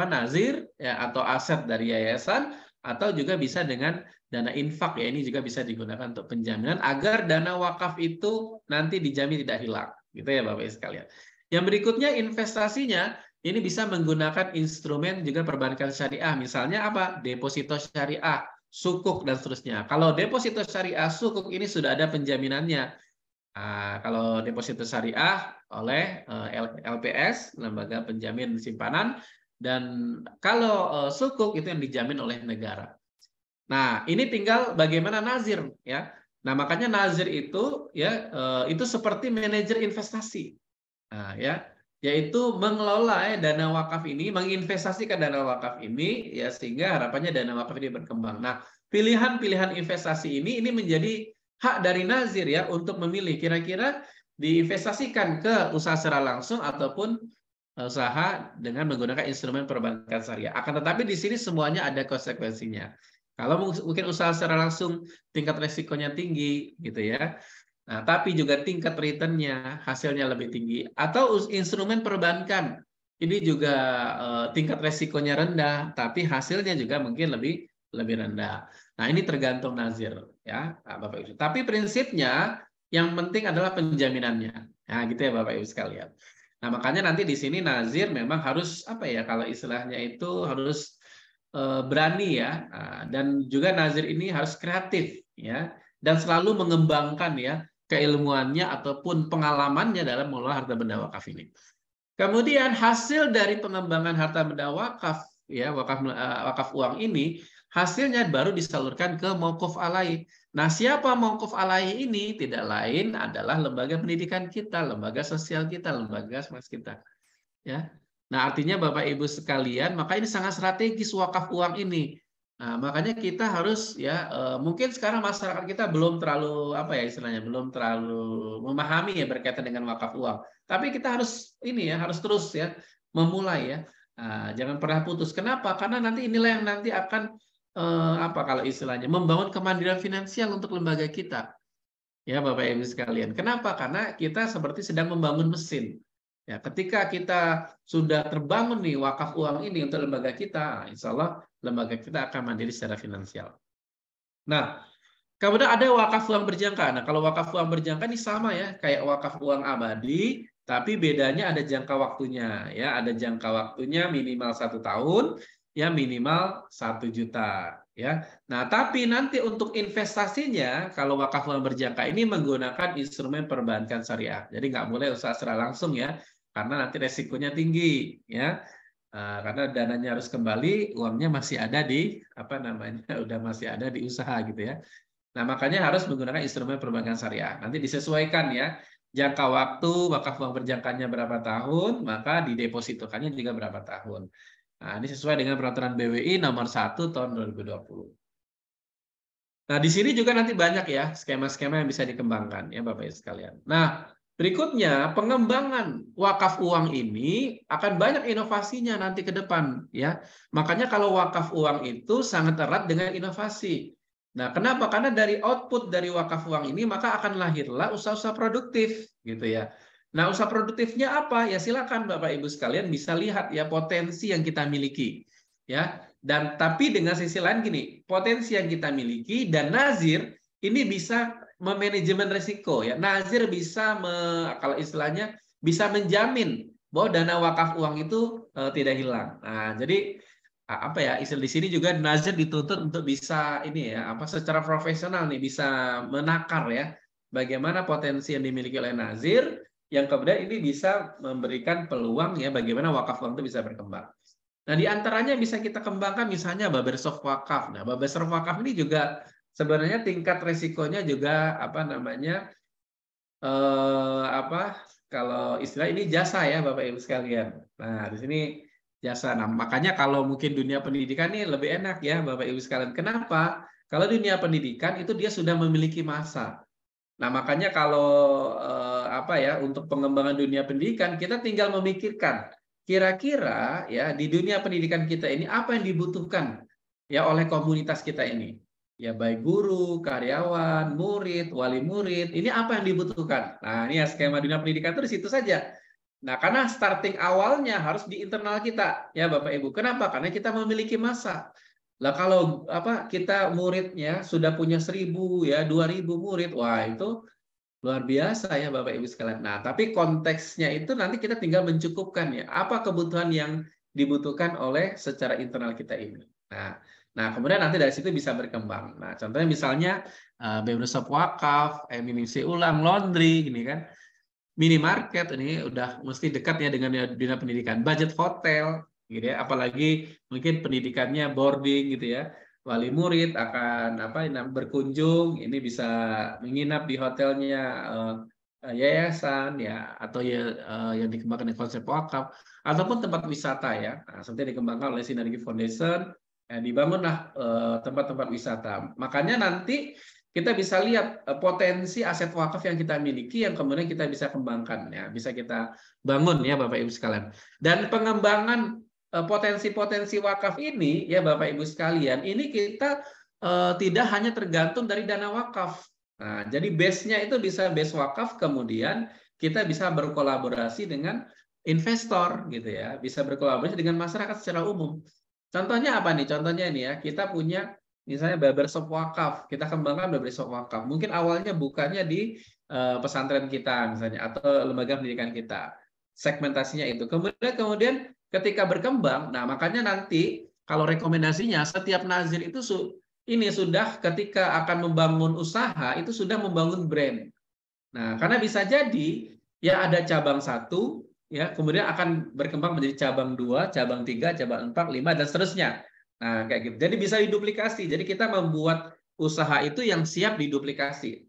nazir ya atau aset dari yayasan, atau juga bisa dengan dana infak ya, ini juga bisa digunakan untuk penjaminan agar dana wakaf itu nanti dijamin tidak hilang. Gitu ya Bapak Ibu sekalian. Yang berikutnya investasinya ini bisa menggunakan instrumen juga perbankan syariah. Misalnya apa? Deposito syariah, sukuk dan seterusnya. Kalau deposito syariah, sukuk ini sudah ada penjaminannya. Nah, kalau deposito syariah oleh LPS, Lembaga Penjamin Simpanan, dan kalau sukuk itu yang dijamin oleh negara. Nah, ini tinggal bagaimana nazir ya. Nah, makanya nazir itu ya itu seperti manajer investasi. Nah, ya. yaitu mengelola dana wakaf ini, menginvestasikan dana wakaf ini, ya sehingga harapannya dana wakaf ini berkembang. Nah, pilihan-pilihan investasi ini menjadi hak dari nazir ya untuk memilih kira-kira diinvestasikan ke usaha secara langsung ataupun usaha dengan menggunakan instrumen perbankan syariah. Akan tetapi di sini semuanya ada konsekuensinya. Kalau mungkin usaha secara langsung tingkat resikonya tinggi gitu ya. Nah, tapi juga tingkat return-nya, hasilnya lebih tinggi. Atau instrumen perbankan, ini juga tingkat resikonya rendah, tapi hasilnya juga mungkin lebih rendah. Nah, ini tergantung nazir, ya, Bapak Ibu. Tapi prinsipnya yang penting adalah penjaminannya. Nah, gitu ya Bapak Ibu sekalian. Nah, makanya nanti di sini nazir memang harus apa ya? Kalau istilahnya itu harus berani ya, dan juga nazir ini harus kreatif ya, dan selalu mengembangkan ya keilmuannya ataupun pengalamannya dalam mengelola harta benda wakaf ini. Kemudian hasil dari pengembangan harta benda wakaf ya, wakaf uang ini hasilnya baru disalurkan ke mauquf alaih. Nah, siapa mauquf alaih ini? Tidak lain adalah lembaga pendidikan kita, lembaga sosial kita, lembaga smas kita. Ya. Nah, artinya Bapak Ibu sekalian, maka ini sangat strategis wakaf uang ini. Nah, makanya kita harus ya mungkin sekarang masyarakat kita belum terlalu apa ya istilahnya, belum terlalu memahami ya berkaitan dengan wakaf uang. Tapi kita harus ini ya, harus terus ya memulai ya. Nah, jangan pernah putus. Kenapa? Karena nanti inilah yang nanti akan apa kalau istilahnya membangun kemandirian finansial untuk lembaga kita. Ya, Bapak Ibu sekalian. Kenapa? Karena kita seperti sedang membangun mesin. Ya, ketika kita sudah terbangun nih wakaf uang ini untuk lembaga kita, insya Allah lembaga kita akan mandiri secara finansial. Nah, kemudian ada wakaf uang berjangka. Nah, kalau wakaf uang berjangka ini sama ya, kayak wakaf uang abadi, tapi bedanya ada jangka waktunya. Ya, ada jangka waktunya minimal 1 tahun, ya minimal 1 juta. Ya, nah tapi nanti untuk investasinya, kalau wakaf uang berjangka ini menggunakan instrumen perbankan syariah. Jadi nggak boleh usaha secara langsung ya, karena nanti resikonya tinggi ya. Karena dananya harus kembali, uangnya masih ada di apa namanya, udah masih ada di usaha gitu ya. Nah, makanya harus menggunakan instrumen perbankan syariah. Nanti disesuaikan ya, jangka waktu wakaf uang berjangkanya berapa tahun, maka didepositokannya juga berapa tahun. Nah, ini sesuai dengan peraturan BWI nomor 1 tahun 2020. Nah, di sini juga nanti banyak ya skema-skema yang bisa dikembangkan ya Bapak Ibu sekalian. Nah, berikutnya pengembangan wakaf uang ini akan banyak inovasinya nanti ke depan ya. Makanya kalau wakaf uang itu sangat erat dengan inovasi. Nah, kenapa? Karena dari output dari wakaf uang ini maka akan lahirlah usaha-usaha produktif gitu ya. Nah, usaha produktifnya apa? Ya silakan Bapak Ibu sekalian bisa lihat ya potensi yang kita miliki. Ya. Dan tapi dengan sisi lain gini, potensi yang kita miliki dan nazir ini bisa memanajemen risiko ya. Nazir bisa kalau istilahnya bisa menjamin bahwa dana wakaf uang itu tidak hilang. Nah, jadi apa ya istilah di sini juga nazir dituntut untuk bisa ini ya apa secara profesional nih bisa menakar ya bagaimana potensi yang dimiliki oleh nazir yang kemudian ini bisa memberikan peluang ya bagaimana wakaf uang itu bisa berkembang. Nah, di antaranya bisa kita kembangkan misalnya Babersoft Wakaf. Nah, Babersoft Wakaf ini juga sebenarnya tingkat resikonya juga apa namanya kalau istilah ini jasa ya Bapak Ibu sekalian. Nah, di sini jasa. Nah, makanya kalau mungkin dunia pendidikan ini lebih enak ya Bapak Ibu sekalian. Kenapa? Kalau dunia pendidikan itu dia sudah memiliki masa. Nah, makanya kalau untuk pengembangan dunia pendidikan kita tinggal memikirkan kira-kira ya di dunia pendidikan kita ini apa yang dibutuhkan ya oleh komunitas kita ini. Ya baik guru, karyawan, murid, wali murid, ini apa yang dibutuhkan. Nah, ini ya skema dunia pendidikan itu di situ saja. Nah, karena starting awalnya harus di internal kita ya Bapak Ibu. Kenapa? Karena kita memiliki masa. Lah kalau kita muridnya sudah punya 1.000 ya 2.000 murid, wah itu luar biasa ya Bapak Ibu sekalian. Nah, tapi konteksnya itu nanti kita tinggal mencukupkan ya apa kebutuhan yang dibutuhkan oleh secara internal kita ini. Nah kemudian nanti dari situ bisa berkembang. Nah, contohnya misalnya Babersoft Wakaf, minisi ulang, laundry gini kan. Minimarket ini udah mesti dekat ya dengan dunia pendidikan, budget hotel gitu ya, apalagi mungkin pendidikannya boarding gitu ya. Wali murid akan berkunjung, ini bisa menginap di hotelnya yayasan ya, atau ya yang dikembangkan dengan konsep wakaf, ataupun tempat wisata ya. Nah, seperti dikembangkan oleh Sinergi Foundation, dibangunlah tempat-tempat wisata. Makanya nanti kita bisa lihat potensi aset wakaf yang kita miliki yang kemudian kita bisa kembangkan ya, bisa kita bangun ya Bapak Ibu sekalian. Dan pengembangan potensi-potensi wakaf ini ya Bapak Ibu sekalian, ini kita tidak hanya tergantung dari dana wakaf. Nah, jadi base-nya itu bisa base wakaf, kemudian kita bisa berkolaborasi dengan investor gitu ya, bisa berkolaborasi dengan masyarakat secara umum. Contohnya apa nih? Contohnya ini ya, kita punya misalnya barbershop wakaf, kita kembangkan barbershop wakaf. Mungkin awalnya bukannya di pesantren kita misalnya atau lembaga pendidikan kita. Segmentasinya itu. Kemudian ketika berkembang, nah makanya nanti kalau rekomendasinya setiap nazir itu ini sudah ketika akan membangun usaha itu sudah membangun brand. Nah, karena bisa jadi ya ada cabang 1 ya, kemudian akan berkembang menjadi cabang 2, cabang 3, cabang 4, 5 dan seterusnya. Nah, kayak gitu. Jadi bisa diduplikasi. Jadi kita membuat usaha itu yang siap diduplikasi.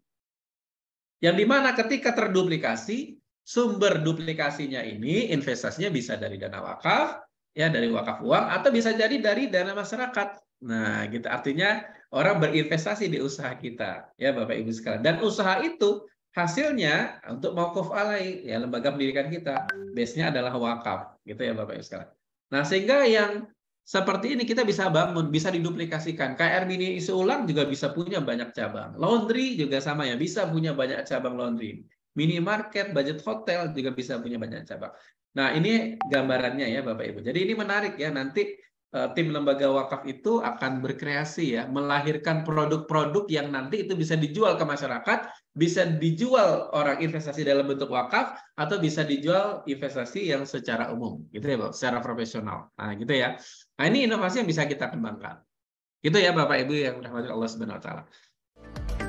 Yang dimana ketika terduplikasi, sumber duplikasinya ini investasinya bisa dari dana wakaf, ya dari wakaf uang, atau bisa jadi dari dana masyarakat. Nah, gitu artinya orang berinvestasi di usaha kita, ya Bapak Ibu sekalian. Dan usaha itu hasilnya untuk mauquf alai, ya lembaga pendidikan kita, base-nya adalah wakaf, gitu ya Bapak Ibu sekalian. Nah, sehingga yang seperti ini kita bisa bangun, bisa diduplikasikan. KR Mini Isi Ulang juga bisa punya banyak cabang. Laundry juga sama ya, bisa punya banyak cabang laundry. Minimarket, budget hotel juga bisa punya banyak cabang. Nah, ini gambarannya ya Bapak Ibu. Jadi ini menarik ya, nanti tim lembaga wakaf itu akan berkreasi ya, melahirkan produk-produk yang nanti itu bisa dijual ke masyarakat, bisa dijual orang investasi dalam bentuk wakaf, atau bisa dijual investasi yang secara umum, gitu ya Bapak, secara profesional. Nah, gitu ya. Nah, ini inovasi yang bisa kita kembangkan. Gitu ya Bapak Ibu yang dirahmati Allah Subhanahu wa taala.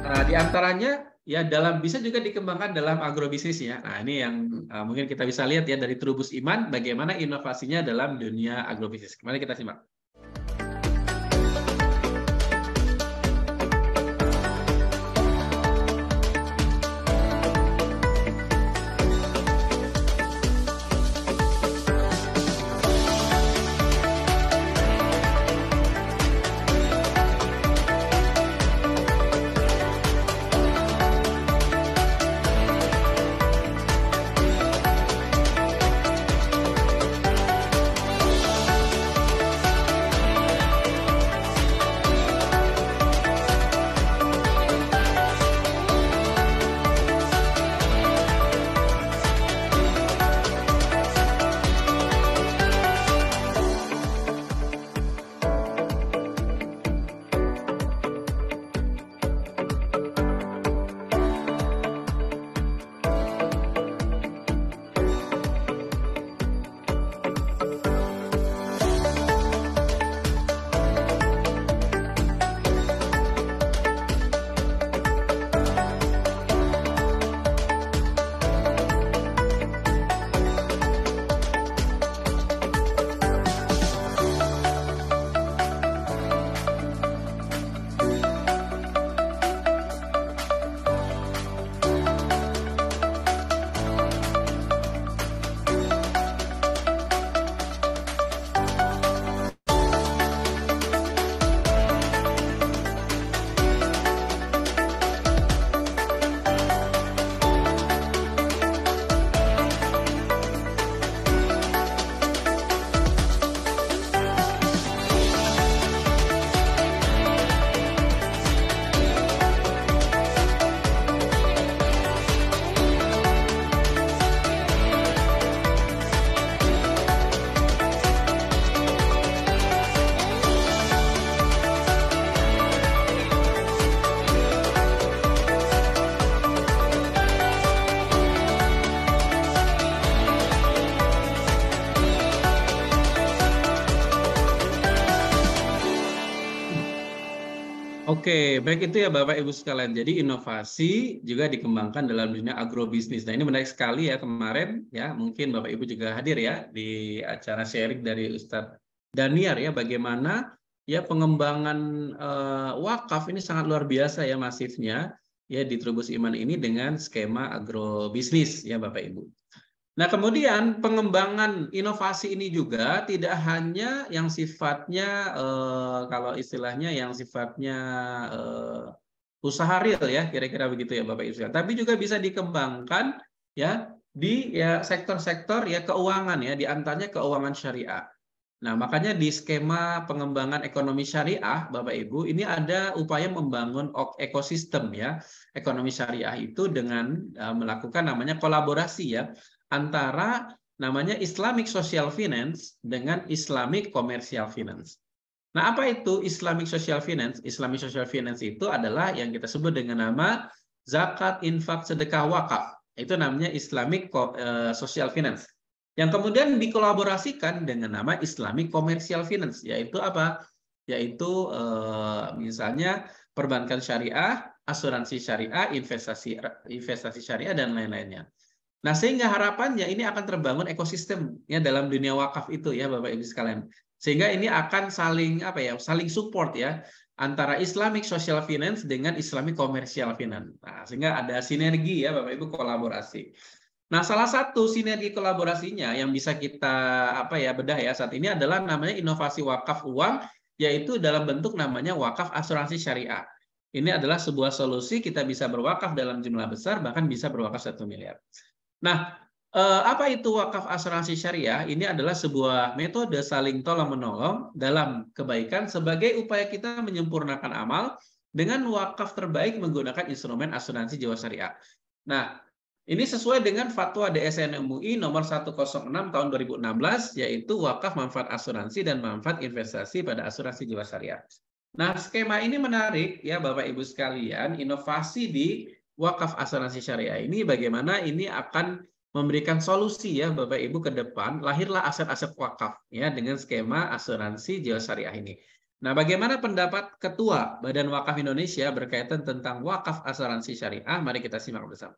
Nah, di antaranya ya bisa juga dikembangkan dalam agrobisnis ya. Nah, ini yang mungkin kita bisa lihat ya dari Trubus Iman bagaimana inovasinya dalam dunia agrobisnis. Mari kita simak. Oke, baik itu ya Bapak Ibu sekalian. Jadi inovasi juga dikembangkan dalam dunia agrobisnis. Nah, ini menarik sekali ya kemarin ya, mungkin Bapak Ibu juga hadir ya di acara sharing dari Ustadz Daniar ya, bagaimana ya pengembangan wakaf ini sangat luar biasa ya masifnya ya di Trubus Iman ini dengan skema agrobisnis ya Bapak Ibu. Nah, kemudian pengembangan inovasi ini juga tidak hanya yang sifatnya kalau istilahnya yang sifatnya usaha real ya, kira-kira begitu ya Bapak Ibu. Tapi juga bisa dikembangkan ya di ya sektor-sektor ya keuangan ya, di antaranya keuangan syariah. Nah, makanya di skema pengembangan ekonomi syariah, Bapak Ibu, ini ada upaya membangun ekosistem ya, ekonomi syariah itu dengan melakukan namanya kolaborasi ya, antara namanya Islamic Social Finance dengan Islamic Commercial Finance. Nah, apa itu Islamic Social Finance? Islamic Social Finance itu adalah yang kita sebut dengan nama zakat, infak, sedekah, wakaf. Itu namanya Islamic Social Finance. Yang kemudian dikolaborasikan dengan nama Islamic Commercial Finance, yaitu apa? Yaitu misalnya perbankan syariah, asuransi syariah, investasi syariah, dan lain-lainnya. Nah, sehingga harapannya ini akan terbangun ekosistem ya dalam dunia wakaf itu ya Bapak Ibu sekalian. Sehingga ini akan saling saling support ya antara Islamic Social Finance dengan Islamic Commercial Finance. Nah, sehingga ada sinergi ya Bapak Ibu, kolaborasi. Nah, salah satu sinergi kolaborasinya yang bisa kita bedah ya saat ini adalah namanya inovasi wakaf uang, yaitu dalam bentuk namanya wakaf asuransi syariah. Ini adalah sebuah solusi kita bisa berwakaf dalam jumlah besar, bahkan bisa berwakaf 1 miliar. Nah, apa itu wakaf asuransi syariah? Ini adalah sebuah metode saling tolong-menolong dalam kebaikan sebagai upaya kita menyempurnakan amal dengan wakaf terbaik menggunakan instrumen asuransi jiwa syariah. Nah, ini sesuai dengan fatwa DSN MUI nomor 106 tahun 2016, yaitu wakaf manfaat asuransi dan manfaat investasi pada asuransi jiwa syariah. Nah, skema ini menarik ya Bapak Ibu sekalian, inovasi di wakaf asuransi syariah ini bagaimana ini akan memberikan solusi ya Bapak Ibu ke depan, lahirlah aset-aset wakaf ya dengan skema asuransi jiwa syariah ini. Nah, bagaimana pendapat Ketua Badan Wakaf Indonesia berkaitan tentang wakaf asuransi syariah? Mari kita simak bersama.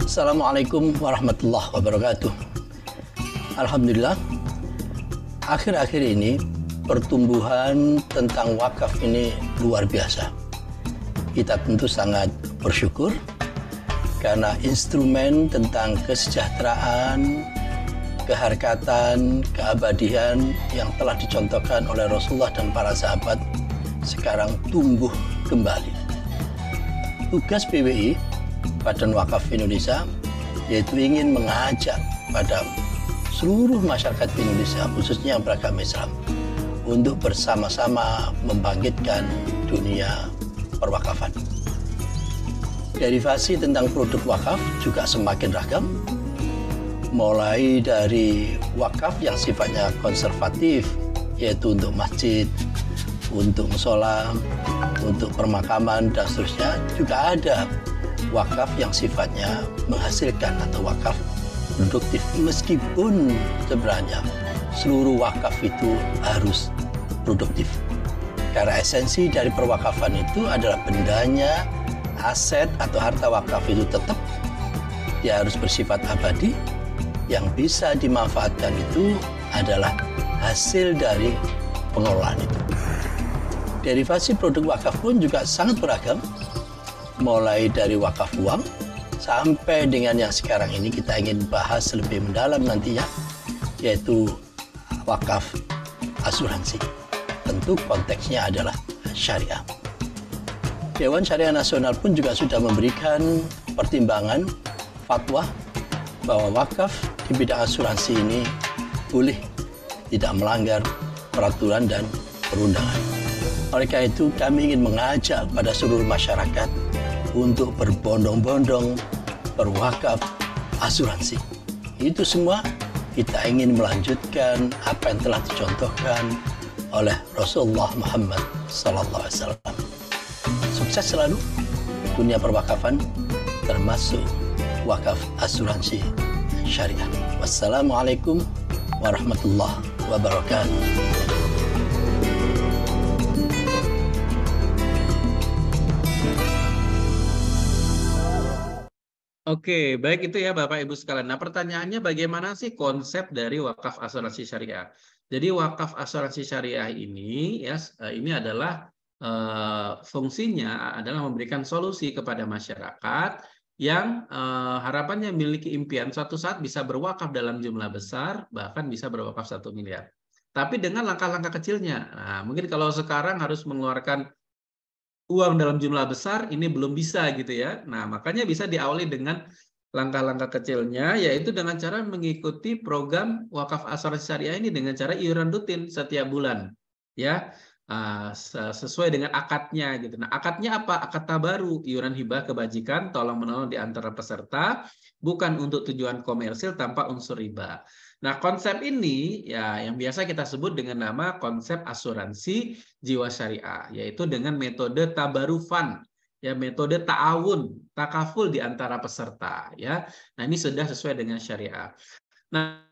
Assalamualaikum warahmatullahi wabarakatuh. Alhamdulillah, akhir-akhir ini pertumbuhan tentang wakaf ini luar biasa. Kita tentu sangat bersyukur karena instrumen tentang kesejahteraan, keharkatan, keabadian yang telah dicontohkan oleh Rasulullah dan para sahabat sekarang tumbuh kembali. Tugas BWI, Badan Wakaf Indonesia, yaitu ingin mengajak pada seluruh masyarakat Indonesia, khususnya yang beragama Islam, untuk bersama-sama membangkitkan dunia perwakafan. Derivasi tentang produk wakaf juga semakin ragam, mulai dari wakaf yang sifatnya konservatif, yaitu untuk masjid, untuk musola, untuk permakaman, dan seterusnya. Juga ada wakaf yang sifatnya menghasilkan atau wakaf produktif, meskipun sebenarnya seluruh wakaf itu harus produktif, karena esensi dari perwakafan itu adalah bendanya, aset atau harta wakaf itu tetap dia harus bersifat abadi, yang bisa dimanfaatkan itu adalah hasil dari pengelolaan itu. Derivasi produk wakaf pun juga sangat beragam, mulai dari wakaf uang sampai dengan yang sekarang ini kita ingin bahas lebih mendalam nantinya, yaitu wakaf asuransi. Tentu konteksnya adalah syariah. Dewan Syariah Nasional pun juga sudah memberikan pertimbangan fatwa bahwa wakaf di bidang asuransi ini boleh tidak melanggar peraturan dan perundangan. Oleh karena itu kami ingin mengajak pada seluruh masyarakat untuk berbondong-bondong berwakaf asuransi. Itu semua kita ingin melanjutkan apa yang telah dicontohkan oleh Rasulullah Muhammad SAW. Sukses selalu dunia perwakafan, termasuk wakaf asuransi syariah. Wassalamualaikum warahmatullahi wabarakatuh. Oke, baik itu ya Bapak Ibu sekalian. Nah, pertanyaannya bagaimana sih konsep dari wakaf asuransi syariah? Jadi wakaf asuransi syariah ini ya ini adalah fungsinya adalah memberikan solusi kepada masyarakat yang harapannya memiliki impian suatu saat bisa berwakaf dalam jumlah besar, bahkan bisa berwakaf 1 miliar. Tapi dengan langkah-langkah kecilnya. Nah, mungkin kalau sekarang harus mengeluarkan uang dalam jumlah besar ini belum bisa gitu ya. Nah, makanya bisa diawali dengan langkah-langkah kecilnya, yaitu dengan cara mengikuti program wakaf asuransi syariah ini dengan cara iuran rutin setiap bulan, ya. Sesuai dengan akadnya gitu. Nah, akadnya apa? Akad tabaru, iuran hibah kebajikan, tolong menolong di antara peserta, bukan untuk tujuan komersil tanpa unsur riba. Nah, konsep ini ya yang biasa kita sebut dengan nama konsep asuransi jiwa syariah, yaitu dengan metode tabarufan, ya metode ta'awun, takaful di antara peserta, ya. Nah, ini sudah sesuai dengan syariah. Nah,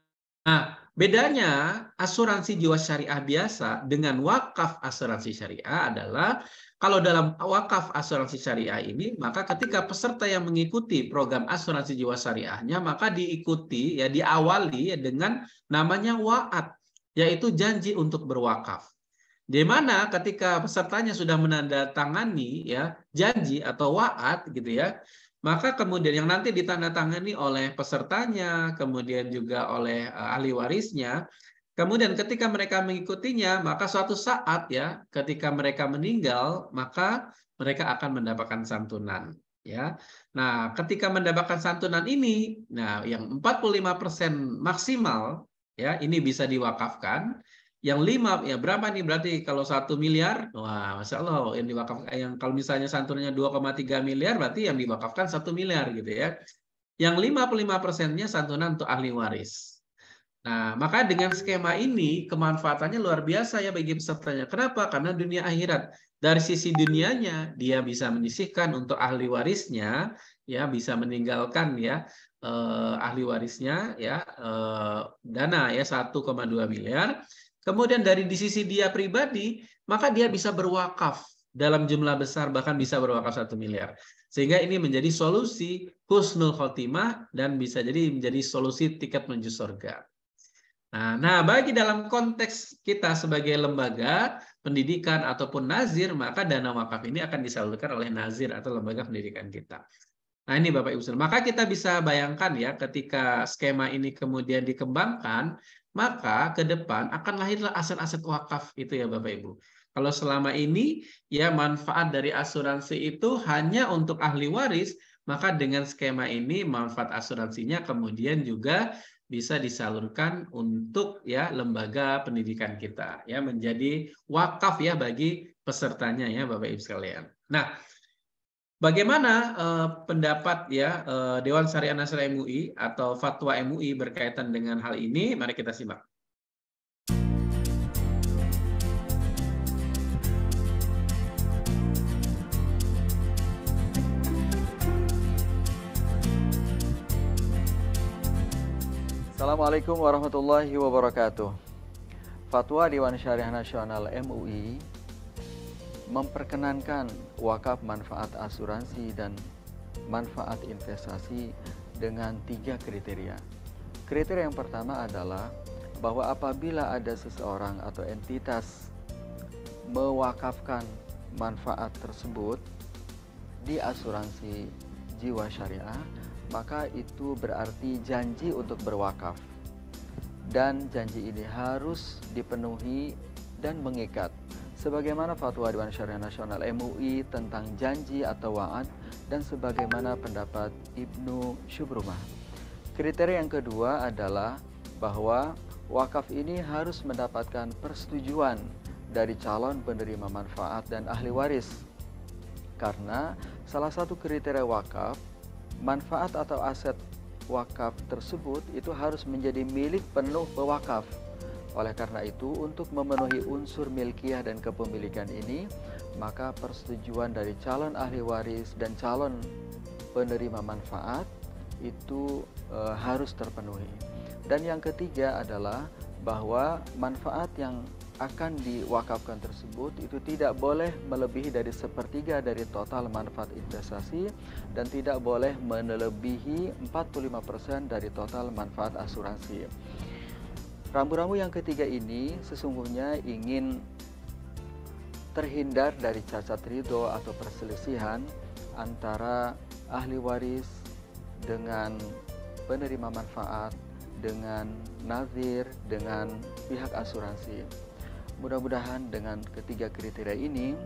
bedanya asuransi jiwa syariah biasa dengan wakaf asuransi syariah adalah kalau dalam wakaf asuransi syariah ini, maka ketika peserta yang mengikuti program asuransi jiwa syariahnya, maka diikuti ya diawali dengan namanya wa'ad, yaitu janji untuk berwakaf. Di mana ketika pesertanya sudah menandatangani ya janji atau wa'ad gitu ya, maka kemudian yang nanti ditandatangani oleh pesertanya, kemudian juga oleh ahli warisnya. Kemudian ketika mereka mengikutinya, maka suatu saat ya, ketika mereka meninggal, maka mereka akan mendapatkan santunan. Ya, nah ketika mendapatkan santunan ini, nah yang 45% maksimal, ya ini bisa diwakafkan. Yang 5 ya berapa nih berarti kalau 1 miliar? Wah, Masya Allah yang diwakafkan yang kalau misalnya santunannya 2,3 miliar berarti yang diwakafkan 1 miliar gitu ya. Yang 55%-nya santunan untuk ahli waris. Nah, maka dengan skema ini kemanfaatannya luar biasa ya bagi pesertanya. Kenapa? Karena dunia akhirat. Dari sisi dunianya dia bisa menyisihkan untuk ahli warisnya, ya bisa meninggalkan ya ahli warisnya ya dana ya 1,2 miliar. Kemudian dari di sisi dia pribadi, maka dia bisa berwakaf dalam jumlah besar, bahkan bisa berwakaf 1 miliar. Sehingga ini menjadi solusi husnul khotimah dan bisa jadi menjadi solusi tiket menuju surga. Nah, bagi dalam konteks kita sebagai lembaga pendidikan ataupun nazir, maka dana wakaf ini akan disalurkan oleh nazir atau lembaga pendidikan kita. Nah, ini Bapak Ibu. Maka kita bisa bayangkan ya ketika skema ini kemudian dikembangkan, maka ke depan akan lahirlah aset-aset wakaf itu ya Bapak Ibu. Kalau selama ini ya manfaat dari asuransi itu hanya untuk ahli waris, maka dengan skema ini manfaat asuransinya kemudian juga bisa disalurkan untuk ya lembaga pendidikan kita ya menjadi wakaf ya bagi pesertanya ya Bapak Ibu sekalian. Nah, bagaimana pendapat ya Dewan Syariah Nasional MUI atau fatwa MUI berkaitan dengan hal ini? Mari kita simak. Assalamualaikum warahmatullahi wabarakatuh. Fatwa Dewan Syariah Nasional MUI memperkenankan wakaf manfaat asuransi dan manfaat investasi dengan 3 kriteria. Kriteria yang pertama adalah bahwa apabila ada seseorang atau entitas mewakafkan manfaat tersebut di asuransi jiwa syariah, maka itu berarti janji untuk berwakaf. Dan janji ini harus dipenuhi dan mengikat. Sebagaimana fatwa Dewan Syariah Nasional MUI tentang janji atau wa'ad dan sebagaimana pendapat Ibnu Syubrumah. Kriteria yang kedua adalah bahwa wakaf ini harus mendapatkan persetujuan dari calon penerima manfaat dan ahli waris. Karena salah satu kriteria wakaf, manfaat atau aset wakaf tersebut itu harus menjadi milik penuh pewakaf. Oleh karena itu, untuk memenuhi unsur milkiyah dan kepemilikan ini, maka persetujuan dari calon ahli waris dan calon penerima manfaat itu harus terpenuhi. Dan yang ketiga adalah bahwa manfaat yang akan diwakafkan tersebut itu tidak boleh melebihi dari 1/3 dari total manfaat investasi dan tidak boleh melebihi 45% dari total manfaat asuransi. Rambu-rambu yang ketiga ini sesungguhnya ingin terhindar dari cacat ridho atau perselisihan antara ahli waris dengan penerima manfaat, dengan nazir, dengan pihak asuransi. Mudah-mudahan dengan ketiga kriteria ini,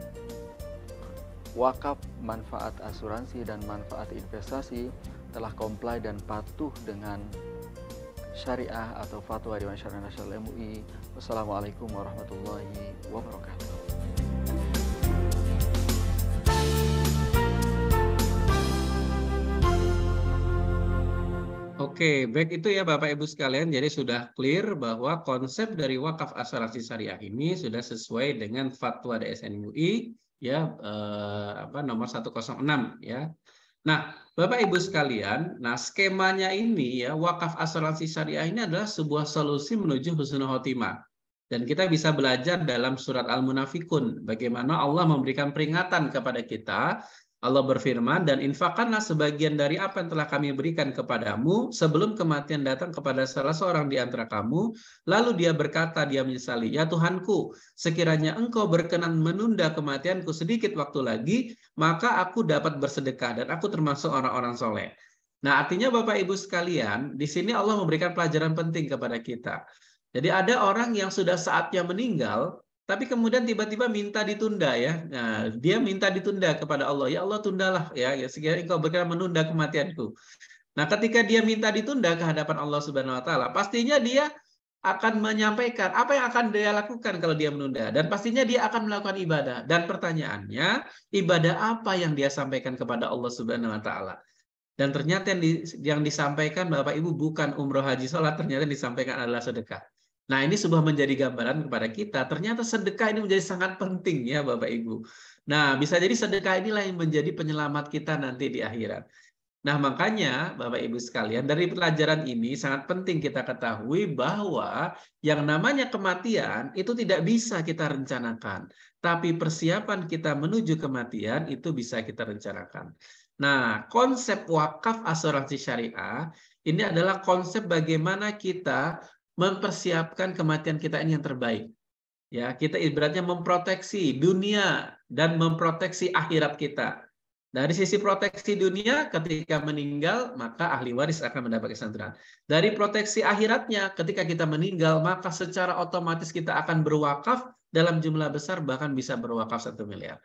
wakaf manfaat asuransi dan manfaat investasi telah comply dan patuh dengan syariah atau fatwa Dewan Syariah Nasional MUI. Wassalamualaikum warahmatullahi wabarakatuh. Oke, baik itu ya Bapak Ibu sekalian. Jadi sudah clear bahwa konsep dari wakaf asuransi syariah ini sudah sesuai dengan fatwa DSN MUI ya nomor 106 ya. Nah, Bapak Ibu sekalian, skemanya ini ya wakaf asuransi syariah ini adalah sebuah solusi menuju husnul khotimah. Dan kita bisa belajar dalam surat Al-Munafikun bagaimana Allah memberikan peringatan kepada kita. Allah berfirman, dan infakkanlah sebagian dari apa yang telah kami berikan kepadamu sebelum kematian datang kepada salah seorang di antara kamu. Lalu dia berkata, dia menyesali, ya Tuhanku, sekiranya engkau berkenan menunda kematianku sedikit waktu lagi, maka aku dapat bersedekah dan aku termasuk orang-orang soleh. Nah, artinya Bapak Ibu sekalian, di sini Allah memberikan pelajaran penting kepada kita. Jadi ada orang yang sudah saatnya meninggal, tapi kemudian tiba-tiba minta ditunda ya. Nah, dia minta ditunda kepada Allah. Ya Allah, tundalah ya, sekiranya engkau berkenan menunda kematianku. Nah, ketika dia minta ditunda ke hadapan Allah Subhanahu wa taala, pastinya dia akan menyampaikan apa yang akan dia lakukan kalau dia menunda, dan pastinya dia akan melakukan ibadah. Dan pertanyaannya, ibadah apa yang dia sampaikan kepada Allah Subhanahu wa taala? Dan ternyata yang disampaikan Bapak Ibu bukan umroh haji salat, ternyata yang disampaikan adalah sedekah. Nah, ini sebuah menjadi gambaran kepada kita. Ternyata sedekah ini menjadi sangat penting ya Bapak Ibu. Nah, bisa jadi sedekah inilah yang menjadi penyelamat kita nanti di akhirat. Nah, makanya Bapak Ibu sekalian, dari pelajaran ini sangat penting kita ketahui bahwa yang namanya kematian itu tidak bisa kita rencanakan. Tapi persiapan kita menuju kematian itu bisa kita rencanakan. Nah, konsep wakaf asuransi syariah ini adalah konsep bagaimana kita mempersiapkan kematian kita ini yang terbaik. Ya, kita ibaratnya memproteksi dunia dan memproteksi akhirat kita. Dari sisi proteksi dunia, ketika meninggal, maka ahli waris akan mendapat kesantunan. Dari proteksi akhiratnya, ketika kita meninggal, maka secara otomatis kita akan berwakaf dalam jumlah besar, bahkan bisa berwakaf 1 miliar.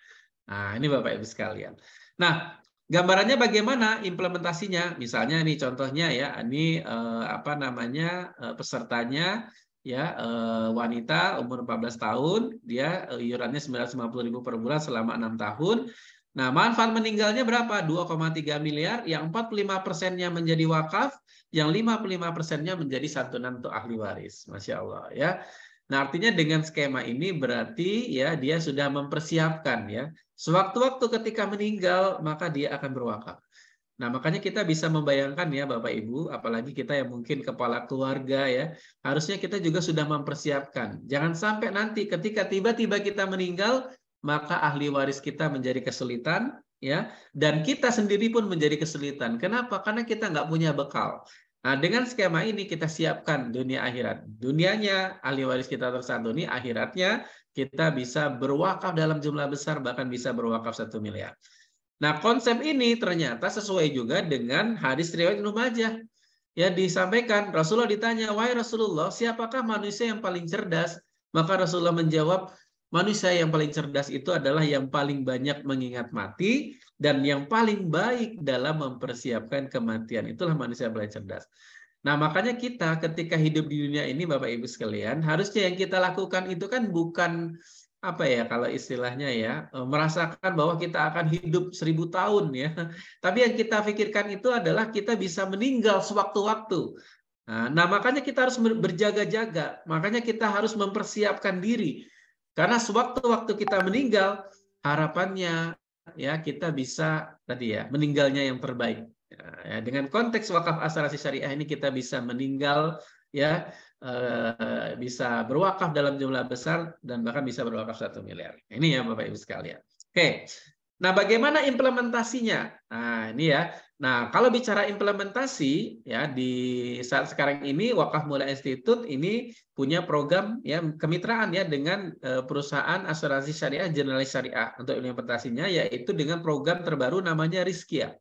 Nah, ini Bapak Ibu sekalian. Nah, gambarannya bagaimana implementasinya? Misalnya ini contohnya ya, ini pesertanya ya wanita umur 14 tahun, dia iurannya 950.000 per bulan selama 6 tahun. Nah, manfaat meninggalnya berapa? 2,3 miliar, yang 45%-nya menjadi wakaf, yang 55%-nya menjadi santunan untuk ahli waris. Masya Allah ya. Nah, artinya dengan skema ini berarti ya dia sudah mempersiapkan ya. Sewaktu-waktu ketika meninggal, maka dia akan berwakaf. Nah, makanya kita bisa membayangkan ya Bapak Ibu, apalagi kita yang mungkin kepala keluarga ya, harusnya kita juga sudah mempersiapkan. Jangan sampai nanti ketika tiba-tiba kita meninggal, maka ahli waris kita menjadi kesulitan ya, dan kita sendiri pun menjadi kesulitan. Kenapa? Karena kita nggak punya bekal. Nah, dengan skema ini kita siapkan dunia akhirat. Dunianya ahli waris kita tersantuni, akhiratnya kita bisa berwakaf dalam jumlah besar, bahkan bisa berwakaf 1 miliar. Nah, konsep ini ternyata sesuai juga dengan hadis riwayat Ibnu Majah. Ya, disampaikan, Rasulullah ditanya, wahai Rasulullah, siapakah manusia yang paling cerdas? Maka Rasulullah menjawab, manusia yang paling cerdas itu adalah yang paling banyak mengingat mati dan yang paling baik dalam mempersiapkan kematian. Itulah manusia yang paling cerdas. Nah, makanya kita ketika hidup di dunia ini, Bapak Ibu sekalian, harusnya yang kita lakukan itu kan bukan apa ya kalau istilahnya ya, merasakan bahwa kita akan hidup 1000 tahun ya. Tapi yang kita pikirkan itu adalah kita bisa meninggal sewaktu-waktu. Nah, makanya kita harus berjaga-jaga. Makanya kita harus mempersiapkan diri. Karena sewaktu-waktu kita meninggal, harapannya ya kita bisa tadi ya meninggalnya yang terbaik. Ya, dengan konteks wakaf asuransi syariah ini kita bisa meninggal ya bisa berwakaf dalam jumlah besar dan bahkan bisa berwakaf 1 miliar. Ini ya Bapak Ibu sekalian. Oke. Nah, bagaimana implementasinya? Nah, ini ya. Nah, kalau bicara implementasi ya di saat sekarang ini Wakaf Mulia Institute ini punya program ya kemitraan ya dengan perusahaan asuransi syariah Generalis Syariah untuk implementasinya yaitu dengan program terbaru namanya Rizkia.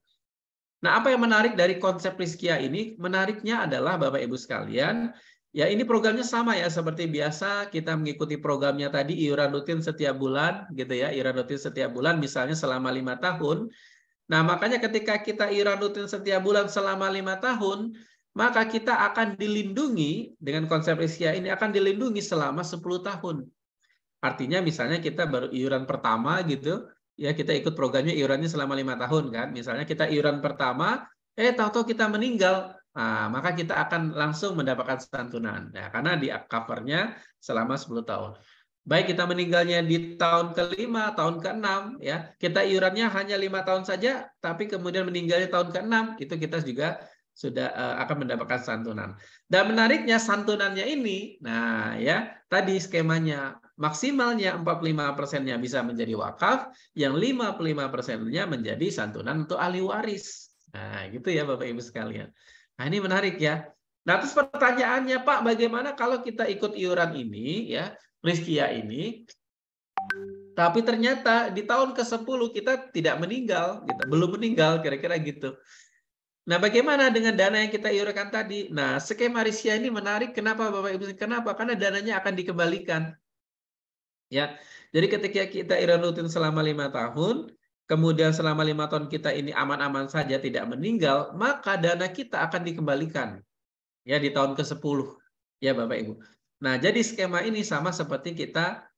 Nah, apa yang menarik dari konsep Rizkia ini? Menariknya adalah Bapak Ibu sekalian, ya ini programnya sama ya seperti biasa kita mengikuti programnya tadi iuran rutin setiap bulan gitu ya, iuran rutin setiap bulan misalnya selama 5 tahun. Nah, makanya ketika kita iuran rutin setiap bulan selama 5 tahun, maka kita akan dilindungi dengan konsep Rizkia ini akan dilindungi selama 10 tahun. Artinya misalnya kita baru iuran pertama gitu, ya kita ikut programnya iurannya selama 5 tahun kan. Misalnya kita iuran pertama, tahu-tahu kita meninggal, nah, maka kita akan langsung mendapatkan santunan. Ya, karena di covernya selama 10 tahun. Baik kita meninggalnya di tahun ke-5, tahun ke-6, ya kita iurannya hanya 5 tahun saja, tapi kemudian meninggalnya tahun ke-6, itu kita juga sudah akan mendapatkan santunan. Dan menariknya santunannya ini, nah ya tadi skemanya maksimalnya 45%-nya bisa menjadi wakaf, yang 55%-nya menjadi santunan untuk ahli waris. Nah, gitu ya Bapak Ibu sekalian. Nah, ini menarik ya. Nah, terus pertanyaannya, Pak, bagaimana kalau kita ikut iuran ini ya, Rizkia ini, tapi ternyata di tahun ke-10 kita tidak meninggal, gitu. Belum meninggal, kira-kira gitu. Nah, bagaimana dengan dana yang kita iuran tadi? Nah, skema Rizkia ini menarik. Kenapa Bapak Ibu? Kenapa? Karena dananya akan dikembalikan. Ya, jadi ketika kita iuran rutin selama 5 tahun, kemudian selama 5 tahun kita ini aman-aman saja tidak meninggal, maka dana kita akan dikembalikan ya di tahun ke-10 ya Bapak Ibu. Nah, jadi skema ini sama seperti kita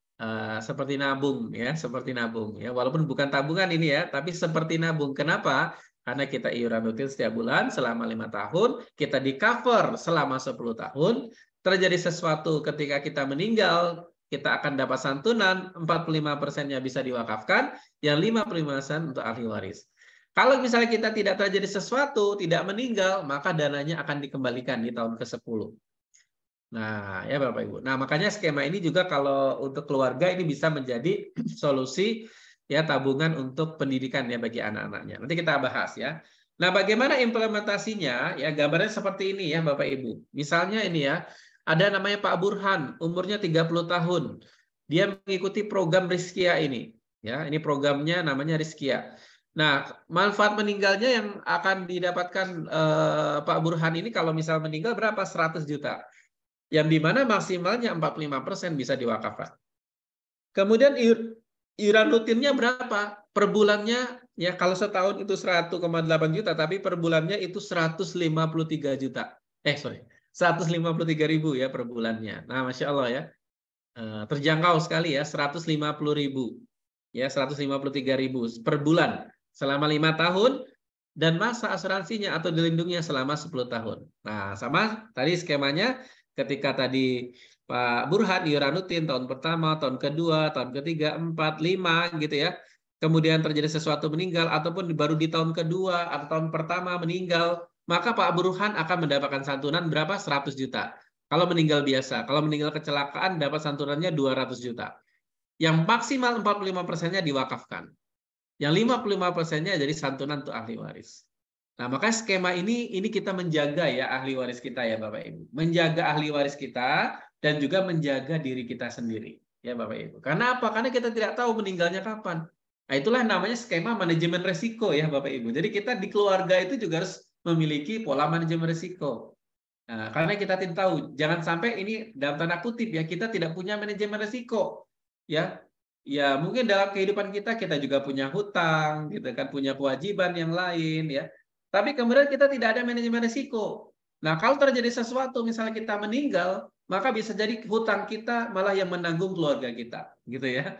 seperti nabung ya, seperti nabung ya. Walaupun bukan tabungan ini ya, tapi seperti nabung. Kenapa? Karena kita iuran rutin setiap bulan selama 5 tahun, kita di cover selama 10 tahun, terjadi sesuatu ketika kita meninggal, kita akan dapat santunan, 45%-nya bisa diwakafkan, yang 55% untuk ahli waris. Kalau misalnya kita tidak terjadi sesuatu, tidak meninggal, maka dananya akan dikembalikan di tahun ke-10. Nah, ya Bapak Ibu. Nah, makanya skema ini juga kalau untuk keluarga ini bisa menjadi solusi ya tabungan untuk pendidikan ya bagi anak-anaknya. Nanti kita bahas ya. Nah, bagaimana implementasinya? Ya, gambarnya seperti ini ya Bapak Ibu. Misalnya ini ya, ada namanya Pak Burhan, umurnya 30 tahun. Dia mengikuti program Rizkia ini. Ya, ini programnya namanya Rizkia. Nah, manfaat meninggalnya yang akan didapatkan Pak Burhan ini kalau misal meninggal berapa? 100 juta. Yang dimana maksimalnya 45% bisa diwakafkan. Kemudian iuran rutinnya berapa? Per bulannya, ya kalau setahun itu 100,8 juta, tapi per bulannya itu 153 juta. 153.000 ya per bulannya. Nah, Masya Allah ya. Terjangkau sekali ya, 150.000. Ya, 153.000 per bulan. Selama 5 tahun, dan masa asuransinya atau dilindunginya selama 10 tahun. Nah, sama tadi skemanya, ketika tadi Pak Burhan iuran rutin tahun pertama, tahun kedua, tahun ketiga, 4, 5 gitu ya. Kemudian terjadi sesuatu meninggal ataupun baru di tahun kedua atau tahun pertama meninggal, maka Pak Burhan akan mendapatkan santunan berapa? 100 juta. Kalau meninggal biasa, kalau meninggal kecelakaan dapat santunannya 200 juta. Yang maksimal 45%-nya diwakafkan. Yang 55%-nya jadi santunan untuk ahli waris. Nah, maka skema ini kita menjaga ya ahli waris kita ya Bapak Ibu. Menjaga ahli waris kita dan juga menjaga diri kita sendiri ya Bapak Ibu. Karena apa? Karena kita tidak tahu meninggalnya kapan. Nah, itulah namanya skema manajemen resiko ya Bapak Ibu. Jadi kita di keluarga itu juga harus memiliki pola manajemen resiko. Nah, karena kita tidak tahu, jangan sampai ini dalam tanda kutip ya kita tidak punya manajemen resiko ya. Ya, mungkin dalam kehidupan kita juga punya hutang, gitu kan, punya kewajiban yang lain ya. Tapi kemudian kita tidak ada manajemen risiko. Nah, kalau terjadi sesuatu, misalnya kita meninggal, maka bisa jadi hutang kita malah yang menanggung keluarga kita, gitu ya.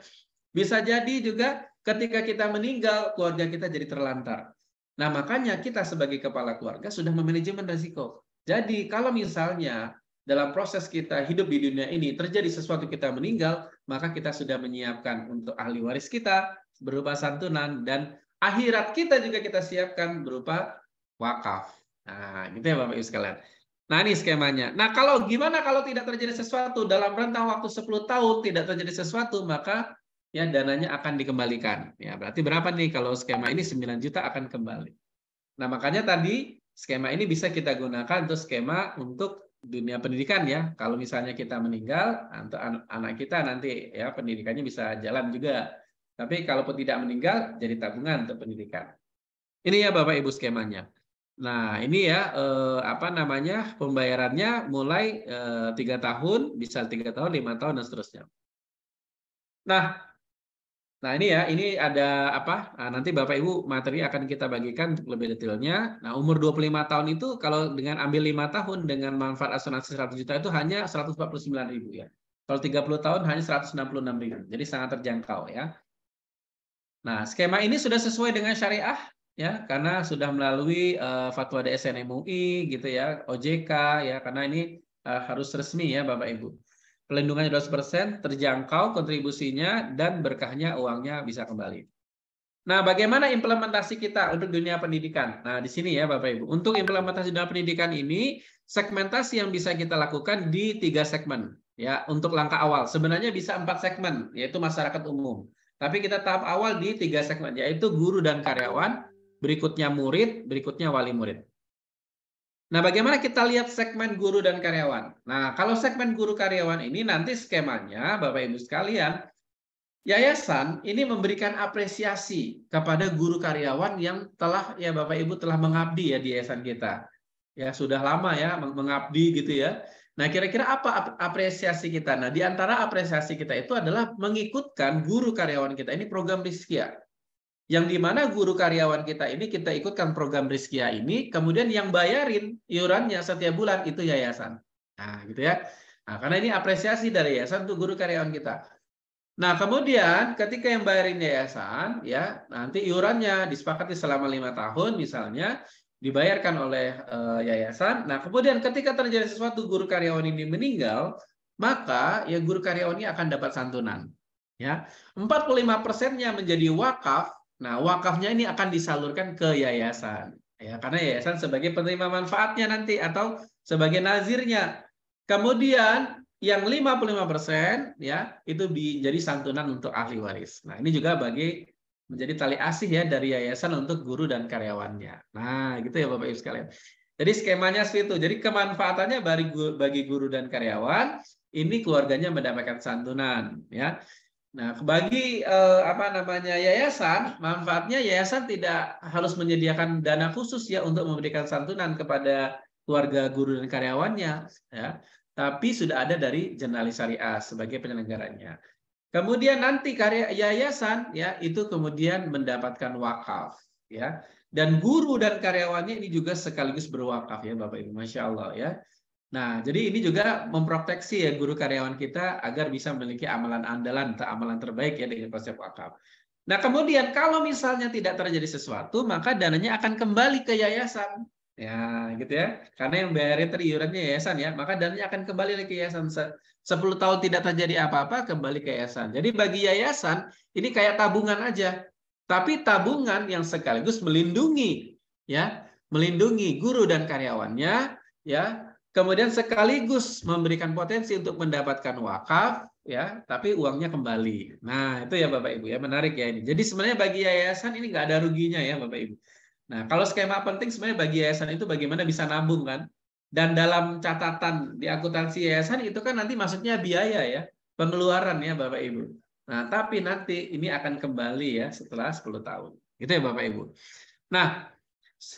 Bisa jadi juga ketika kita meninggal, keluarga kita jadi terlantar. Nah, makanya kita sebagai kepala keluarga sudah memanajemen risiko. Jadi, kalau misalnya dalam proses kita hidup di dunia ini terjadi sesuatu kita meninggal, maka kita sudah menyiapkan untuk ahli waris kita berupa santunan dan akhirat kita juga kita siapkan berupa wakaf. Nah, gitu ya Bapak Ibu sekalian. Nah, ini skemanya. Nah, kalau gimana kalau tidak terjadi sesuatu dalam rentang waktu 10 tahun tidak terjadi sesuatu, maka ya dananya akan dikembalikan. Ya, berarti berapa nih kalau skema ini 9 juta akan kembali. Nah, makanya tadi skema ini bisa kita gunakan untuk skema untuk dunia pendidikan ya. Kalau misalnya kita meninggal, untuk anak kita nanti ya pendidikannya bisa jalan juga. Tapi kalaupun tidak meninggal, jadi tabungan untuk pendidikan. Ini ya Bapak Ibu skemanya. Nah, ini ya apa namanya pembayarannya mulai 3 tahun, bisa 3 tahun, 5 tahun dan seterusnya. Nah ini ya, ini ada apa? Nah, nanti Bapak Ibu materi akan kita bagikan untuk lebih detailnya. Nah, umur 25 tahun itu kalau dengan ambil 5 tahun dengan manfaat asuransi 100 juta itu hanya 149.000 ya. Kalau 30 tahun hanya 166.000. Jadi sangat terjangkau ya. Nah, skema ini sudah sesuai dengan syariah ya, karena sudah melalui fatwa DSN MUI gitu ya, OJK ya, karena ini harus resmi ya Bapak Ibu. Pelindungannya 200%, terjangkau kontribusinya, dan berkahnya uangnya bisa kembali. Nah, bagaimana implementasi kita untuk dunia pendidikan? Nah, di sini ya Bapak Ibu. Untuk implementasi dunia pendidikan ini, segmentasi yang bisa kita lakukan di 3 segmen. Ya, untuk langkah awal. Sebenarnya bisa 4 segmen, yaitu masyarakat umum. Tapi kita tahap awal di 3 segmen, yaitu guru dan karyawan, berikutnya murid, berikutnya wali murid. Nah, bagaimana kita lihat segmen guru dan karyawan? Nah, kalau segmen guru karyawan ini nanti skemanya, Bapak Ibu sekalian, yayasan ini memberikan apresiasi kepada guru karyawan yang telah, ya Bapak Ibu telah mengabdi ya di yayasan kita. Ya, sudah lama ya mengabdi gitu ya. Nah, kira-kira apa apresiasi kita? Nah, di antara apresiasi kita itu adalah mengikutkan guru karyawan kita ini program Rizkia. Yang dimana guru karyawan kita ini kita ikutkan program Rizkia ini, kemudian yang bayarin iurannya setiap bulan itu yayasan. Nah, gitu ya. Nah, karena ini apresiasi dari yayasan untuk guru karyawan kita. Nah, kemudian ketika yang bayarin yayasan, ya nanti iurannya disepakati selama 5 tahun misalnya, dibayarkan oleh yayasan. Nah, kemudian ketika terjadi sesuatu guru karyawan ini meninggal, maka ya guru karyawan ini akan dapat santunan. Ya, 45%-nya menjadi wakaf. Nah, wakafnya ini akan disalurkan ke yayasan. Ya, karena yayasan sebagai penerima manfaatnya nanti atau sebagai nazirnya. Kemudian yang 55% ya itu menjadi santunan untuk ahli waris. Nah, ini juga menjadi tali asih ya dari yayasan untuk guru dan karyawannya. Nah, gitu ya Bapak Ibu sekalian. Jadi skemanya seperti itu. Jadi kemanfaatannya bagi guru dan karyawan, ini keluarganya mendapatkan santunan ya. Nah, bagi yayasan, manfaatnya yayasan tidak harus menyediakan dana khusus ya untuk memberikan santunan kepada keluarga guru dan karyawannya ya. Tapi sudah ada dari Jurnali Syariah sebagai penyelenggaranya. Kemudian nanti yayasan ya itu kemudian mendapatkan wakaf ya. Dan guru dan karyawannya ini juga sekaligus berwakaf ya Bapak Ibu, Masya Allah ya. Nah, jadi ini juga memproteksi ya guru karyawan kita agar bisa memiliki amalan andalan atau amalan terbaik ya dengan konsep wakaf. Nah, kemudian kalau misalnya tidak terjadi sesuatu, maka dananya akan kembali ke yayasan. Ya, gitu ya. Karena yang bayarin iurannya yayasan ya, maka dananya akan kembali ke yayasan. 10 tahun tidak terjadi apa-apa, kembali ke yayasan. Jadi bagi yayasan, ini kayak tabungan aja. Tapi tabungan yang sekaligus melindungi ya, melindungi guru dan karyawannya ya. Kemudian sekaligus memberikan potensi untuk mendapatkan wakaf, ya, tapi uangnya kembali. Nah, itu ya Bapak Ibu ya, menarik ya ini. Jadi sebenarnya bagi yayasan ini nggak ada ruginya ya Bapak Ibu. Nah, kalau skema penting sebenarnya bagi yayasan itu bagaimana bisa nabung kan. Dan dalam catatan di akuntansi yayasan itu kan nanti maksudnya biaya ya, pengeluaran ya Bapak Ibu. Nah, tapi nanti ini akan kembali ya setelah 10 tahun. Gitu ya Bapak Ibu. Nah,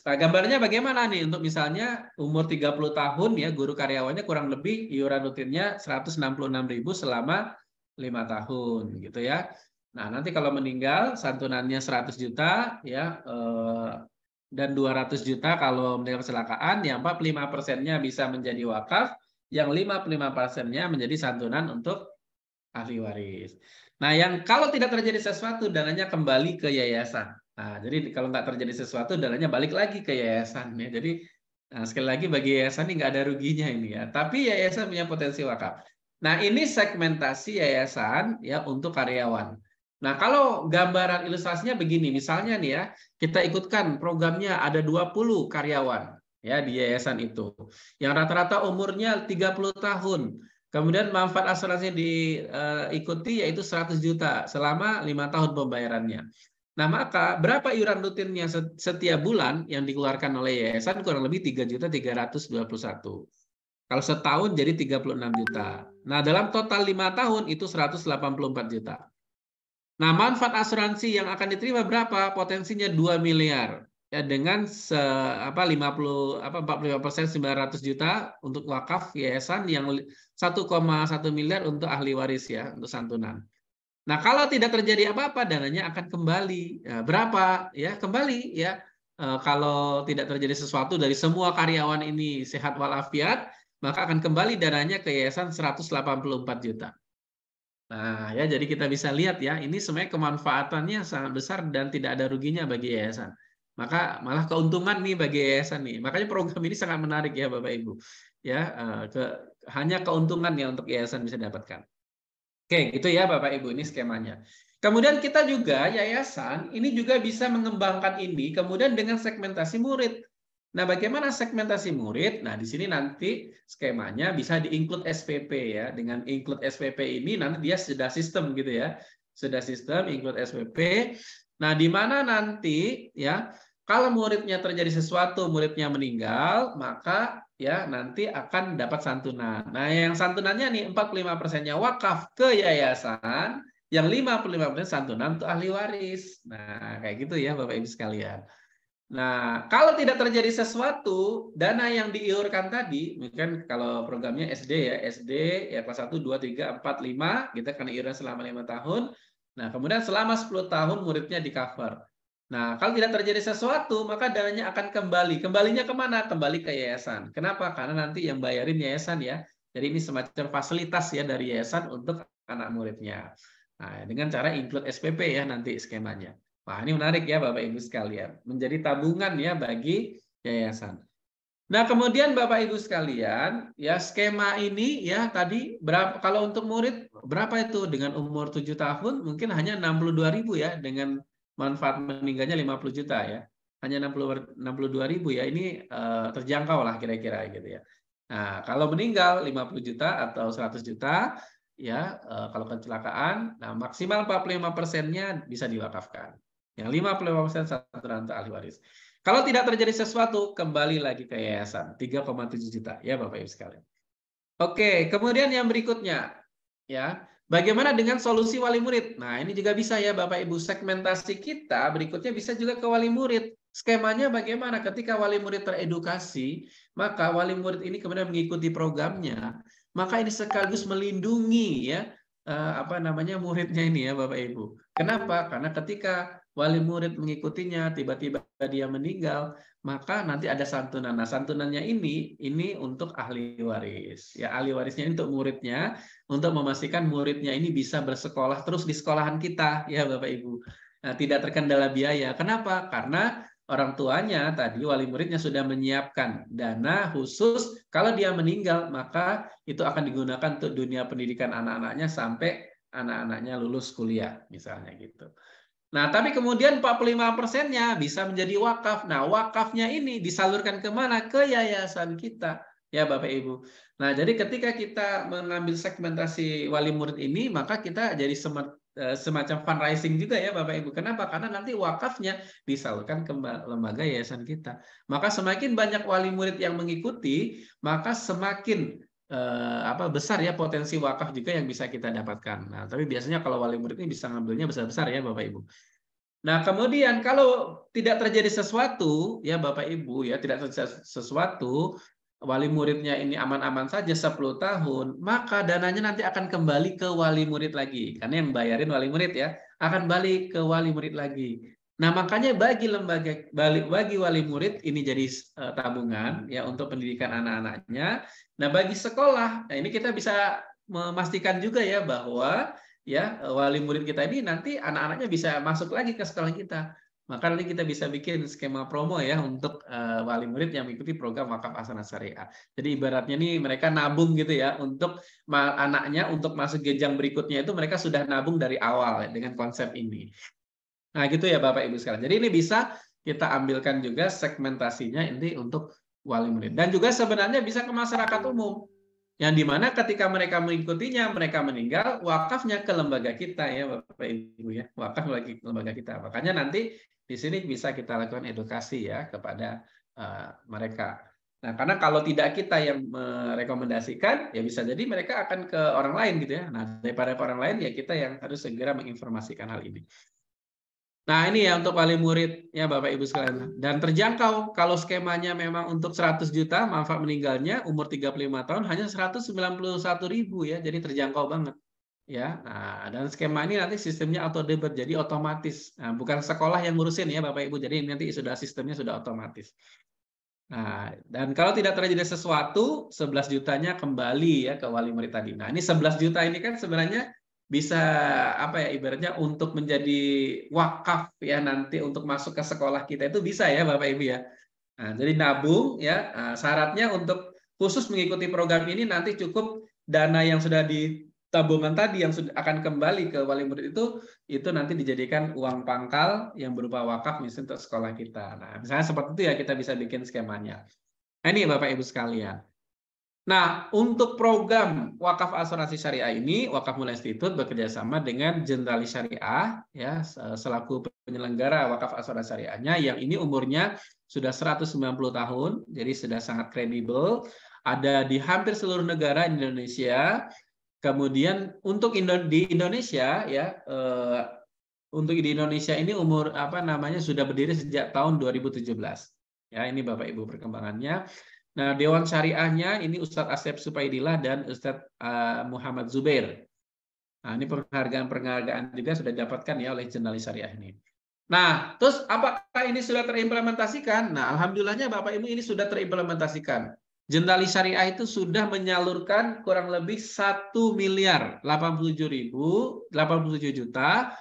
gambarnya bagaimana nih untuk misalnya umur 30 tahun ya guru karyawannya kurang lebih iuran rutinnya 166.000 selama 5 tahun gitu ya. Nah, nanti kalau meninggal santunannya 100 juta ya dan 200 juta kalau meninggal kecelakaan, yang 45%-nya bisa menjadi wakaf, yang 55%-nya menjadi santunan untuk ahli waris. Nah, yang kalau tidak terjadi sesuatu dananya kembali ke yayasan. Nah, jadi kalau nggak terjadi sesuatu, dananya balik lagi ke yayasan. Ya. Jadi, nah, sekali lagi bagi yayasan ini nggak ada ruginya ini ya. Tapi yayasan punya potensi wakaf. Nah, ini segmentasi yayasan ya untuk karyawan. Nah, kalau gambaran ilustrasinya begini, misalnya nih ya, kita ikutkan programnya ada 20 karyawan. ya di yayasan itu. Yang rata-rata umurnya 30 tahun. Kemudian manfaat asuransi diikuti yaitu 100 juta selama 5 tahun pembayarannya. Nah, maka berapa iuran rutinnya setiap bulan yang dikeluarkan oleh yayasan? Kurang lebih 3.321. Kalau setahun jadi 36 juta. Nah, dalam total 5 tahun itu 184 juta. Nah, manfaat asuransi yang akan diterima berapa? Potensinya 2 miliar. Ya, dengan 45% 900 juta untuk wakaf yayasan, yang 1,1 miliar untuk ahli waris ya, untuk santunan. Nah, kalau tidak terjadi apa-apa, dananya akan kembali. Nah, berapa? Ya, kembali ya. Kalau tidak terjadi sesuatu dari semua karyawan ini sehat walafiat, maka akan kembali dananya ke yayasan 184 juta. Nah, ya jadi kita bisa lihat ya, ini sebenarnya kemanfaatannya sangat besar dan tidak ada ruginya bagi yayasan. Maka malah keuntungan nih bagi yayasan nih. Makanya program ini sangat menarik ya Bapak Ibu. Ya, hanya keuntungan ya untuk yayasan bisa dapatkan. Oke, gitu ya Bapak Ibu, ini skemanya. Kemudian kita juga yayasan ini juga bisa mengembangkan ini kemudian dengan segmentasi murid. Nah, bagaimana segmentasi murid? Nah, di sini nanti skemanya bisa di-include SPP ya. Dengan include SPP ini nanti dia sudah sistem gitu ya. Sudah sistem include SPP. Nah, di mana nanti ya kalau muridnya terjadi sesuatu, muridnya meninggal, maka ya nanti akan dapat santunan. Nah, yang santunannya nih 45%-nya wakaf ke yayasan, yang 55% santunan untuk ahli waris. Nah, kayak gitu ya Bapak Ibu sekalian. Nah, kalau tidak terjadi sesuatu, dana yang diiurkan tadi, mungkin kalau programnya SD ya, SD ya kelas 1, 2, 3, 4, 5, kita akan iuran selama 5 tahun. Nah, kemudian selama 10 tahun muridnya di cover. Nah, kalau tidak terjadi sesuatu, maka dananya akan kembali. Kembalinya kemana? Kembali ke yayasan. Kenapa? Karena nanti yang bayarin yayasan ya. Jadi ini semacam fasilitas ya dari yayasan untuk anak muridnya. Nah, dengan cara include SPP ya nanti skemanya. Wah, ini menarik ya Bapak Ibu sekalian. Menjadi tabungan ya bagi yayasan. Nah, kemudian Bapak Ibu sekalian, ya skema ini ya tadi berapa kalau untuk murid berapa itu dengan umur 7 tahun mungkin hanya 62.000 ya dengan manfaat meninggalnya 50 juta ya. Hanya 62.000 ya. Ini terjangkau lah kira-kira gitu ya. Nah, kalau meninggal 50 juta atau 100 juta ya kalau kecelakaan, nah maksimal 45%-nya bisa diwakafkan. Yang 55% santunan untuk ahli waris. Kalau tidak terjadi sesuatu, kembali lagi ke yayasan 3,7 juta ya Bapak Ibu sekalian. Oke, kemudian yang berikutnya ya, bagaimana dengan solusi wali murid? Nah, ini juga bisa ya Bapak Ibu, segmentasi kita berikutnya bisa juga ke wali murid. Skemanya bagaimana? Ketika wali murid teredukasi, maka wali murid ini kemudian mengikuti programnya, maka ini sekaligus melindungi ya muridnya ini ya Bapak Ibu. Kenapa? Karena ketika wali murid mengikutinya, tiba-tiba dia meninggal, maka nanti ada santunan. Nah, santunannya ini untuk ahli waris. Ya, ahli warisnya ini untuk muridnya, untuk memastikan muridnya ini bisa bersekolah terus di sekolahan kita, ya Bapak Ibu. Nah, tidak terkendala biaya. Kenapa? Karena orang tuanya tadi, wali muridnya sudah menyiapkan dana khusus. Kalau dia meninggal, maka itu akan digunakan untuk dunia pendidikan anak-anaknya sampai anak-anaknya lulus kuliah, misalnya gitu. Nah, tapi kemudian 45%-nya bisa menjadi wakaf. Nah, wakafnya ini disalurkan kemana? Ke yayasan kita, ya Bapak Ibu. Nah, jadi ketika kita mengambil segmentasi wali murid ini, maka kita jadi semacam fundraising juga ya Bapak Ibu. Kenapa? Karena nanti wakafnya disalurkan ke lembaga yayasan kita. Maka semakin banyak wali murid yang mengikuti, maka semakin besar ya potensi wakaf juga yang bisa kita dapatkan. Nah, tapi biasanya kalau wali murid ini bisa ngambilnya besar-besar ya Bapak Ibu. Nah, kemudian kalau tidak terjadi sesuatu ya Bapak Ibu ya, tidak terjadi sesuatu, wali muridnya ini aman-aman saja 10 tahun, maka dananya nanti akan kembali ke wali murid lagi. Karena yang bayarin wali murid ya, akan balik ke wali murid lagi. Nah, makanya bagi wali murid ini jadi tabungan ya untuk pendidikan anak-anaknya. Nah, bagi sekolah, nah ini kita bisa memastikan juga ya bahwa ya wali murid kita ini nanti anak-anaknya bisa masuk lagi ke sekolah kita. Maka nanti kita bisa bikin skema promo ya untuk wali murid yang mengikuti program wakaf hasanah syariah. Jadi ibaratnya nih mereka nabung gitu ya untuk anaknya untuk masuk jenjang berikutnya itu mereka sudah nabung dari awal ya, dengan konsep ini. Nah, gitu ya Bapak Ibu sekalian. Jadi ini bisa kita ambilkan juga segmentasinya ini untuk wali murid. Dan juga sebenarnya bisa ke masyarakat umum. Yang dimana ketika mereka mengikutinya, mereka meninggal, wakafnya ke lembaga kita ya Bapak Ibu ya. Wakaf lagi ke lembaga kita. Makanya nanti di sini bisa kita lakukan edukasi ya kepada mereka. Nah, karena kalau tidak kita yang merekomendasikan, ya bisa jadi mereka akan ke orang lain gitu ya. Nah, daripada ke orang lain, ya kita yang harus segera menginformasikan hal ini. Nah, ini ya untuk wali murid ya Bapak Ibu sekalian. Dan terjangkau kalau skemanya memang untuk 100 juta manfaat meninggalnya umur 35 tahun hanya 191.000 ya. Jadi terjangkau banget. Ya. Nah, dan skema ini nanti sistemnya auto debit jadi otomatis. Nah, bukan sekolah yang ngurusin ya Bapak Ibu. Jadi nanti sistemnya sudah otomatis. Nah, dan kalau tidak terjadi sesuatu, 11 jutanya kembali ya ke wali murid tadi. Nah, ini 11 juta ini kan sebenarnya bisa apa ya ibaratnya untuk menjadi wakaf ya nanti untuk masuk ke sekolah kita itu bisa ya Bapak Ibu ya. Nah, jadi nabung ya. Nah, syaratnya untuk khusus mengikuti program ini nanti cukup dana yang sudah di tabungan tadi yang sudah akan kembali ke wali murid itu nanti dijadikan uang pangkal yang berupa wakaf misalnya untuk sekolah kita. Nah, misalnya seperti itu ya kita bisa bikin skemanya. Nah, ini Bapak Ibu sekalian. Nah, untuk program wakaf asuransi syariah ini, Wakaf Mulia Institute bekerja sama dengan Generalis Syariah ya selaku penyelenggara wakaf asuransi syariahnya yang ini umurnya sudah 190 tahun, jadi sudah sangat kredibel, ada di hampir seluruh negara di Indonesia. Kemudian untuk di Indonesia ya untuk di Indonesia ini umur sudah berdiri sejak tahun 2017. Ya, ini Bapak Ibu perkembangannya. Nah, Dewan Syariahnya ini Ustadz Asep Supaidillah dan Ustadz Muhammad Zubair. Nah, ini penghargaan juga sudah didapatkan ya oleh Generalis Syariah ini. Nah, terus apakah ini sudah terimplementasikan? Nah, alhamdulillahnya Bapak Ibu ini sudah terimplementasikan. Generalis Syariah itu sudah menyalurkan kurang lebih 1.087.087 juta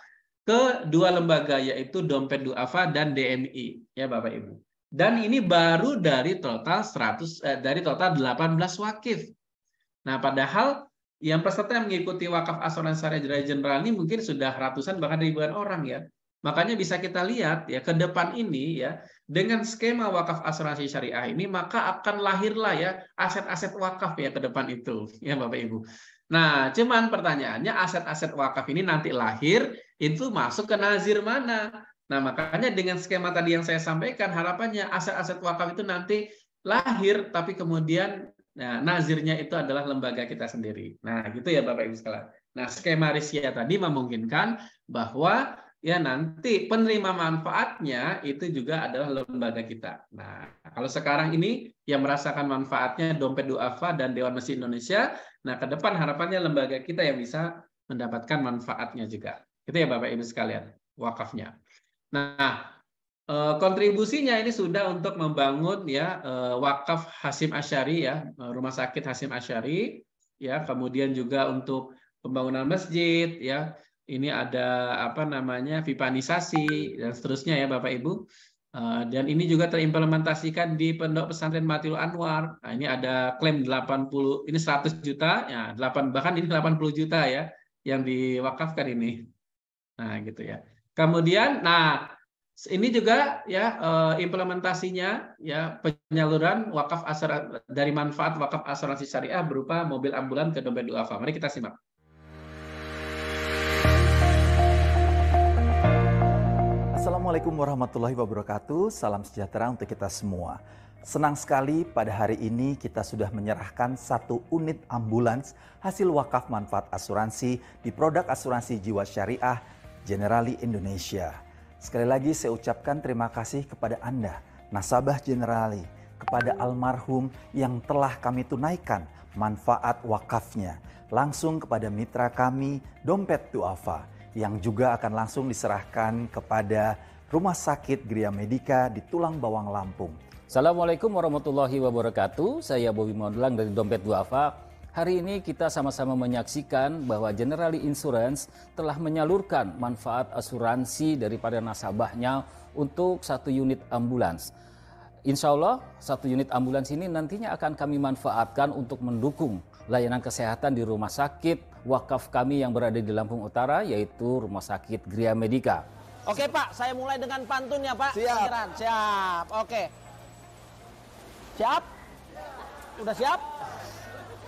ke dua lembaga yaitu Dompet Duafa dan DMI ya Bapak Ibu. Dan ini baru dari total 18 wakif. Nah, padahal yang peserta yang mengikuti wakaf asuransi syariah general ini mungkin sudah ratusan bahkan ribuan orang ya. Makanya bisa kita lihat ya ke depan ini ya dengan skema wakaf asuransi syariah ini maka akan lahirlah ya aset-aset wakaf ya ke depan itu ya Bapak Ibu. Nah, cuman pertanyaannya aset-aset wakaf ini nanti lahir itu masuk ke nazir mana? Nah, makanya dengan skema tadi yang saya sampaikan harapannya aset-aset wakaf itu nanti lahir tapi kemudian nazirnya itu adalah lembaga kita sendiri. Nah, gitu ya Bapak Ibu sekalian. Nah, skema Risia tadi memungkinkan bahwa ya nanti penerima manfaatnya itu juga adalah lembaga kita. Nah, kalau sekarang ini yang merasakan manfaatnya Dompet Duafa dan Dewan Masjid Indonesia, nah ke depan harapannya lembaga kita yang bisa mendapatkan manfaatnya juga. Itu ya Bapak Ibu sekalian, wakafnya. Nah, kontribusinya ini sudah untuk membangun ya wakaf Hasyim Asy'ari ya, rumah sakit Hasyim Asy'ari ya, kemudian juga untuk pembangunan masjid ya. Ini ada pipanisasi dan seterusnya ya Bapak Ibu. Dan ini juga terimplementasikan di Pondok Pesantren Matilul Anwar. Nah, ini ada klaim 80, ini 100 juta ya, bahkan ini 80 juta ya yang diwakafkan ini. Nah, gitu ya. Kemudian ini juga ya implementasinya ya penyaluran wakaf dari manfaat wakaf asuransi syariah berupa mobil ambulan ke Dompet Duafa. Mari kita simak. Assalamualaikum warahmatullahi wabarakatuh. Salam sejahtera untuk kita semua. Senang sekali pada hari ini kita sudah menyerahkan 1 unit ambulans hasil wakaf manfaat asuransi di produk asuransi jiwa syariah Generali Indonesia. Sekali lagi saya ucapkan terima kasih kepada Anda, nasabah Generali, kepada almarhum yang telah kami tunaikan manfaat wakafnya langsung kepada mitra kami Dompet Duafa, yang juga akan langsung diserahkan kepada Rumah Sakit Gria Medica di Tulang Bawang, Lampung. Assalamualaikum warahmatullahi wabarakatuh. Saya Bobi Madulang dari Dompet Duafa. Hari ini kita sama-sama menyaksikan bahwa Generali Insurance telah menyalurkan manfaat asuransi daripada nasabahnya untuk 1 unit ambulans. Insya Allah 1 unit ambulans ini nantinya akan kami manfaatkan untuk mendukung layanan kesehatan di rumah sakit wakaf kami yang berada di Lampung Utara, yaitu Rumah Sakit Gria Medica. Oke Pak, saya mulai dengan pantun ya Pak. Siap. Siap, oke. Siap? Udah siap?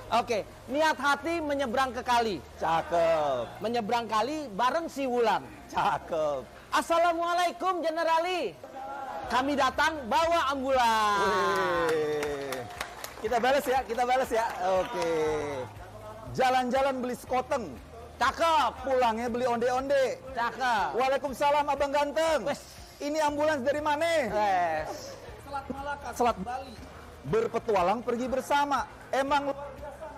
Oke, niat hati menyeberang ke kali. Cakep. Menyeberang kali bareng si Wulan. Cakep. Assalamualaikum Generali. Kami datang bawa ambulan. Wih. Kita balas ya. Oke. Jalan-jalan beli sekoteng. Cakep. Pulangnya beli onde-onde. Cakep. Waalaikumsalam Abang Ganteng. Wes. Ini ambulans dari mana? Wes. Selat Malaka, Selat Bali. Berpetualang pergi bersama. Emang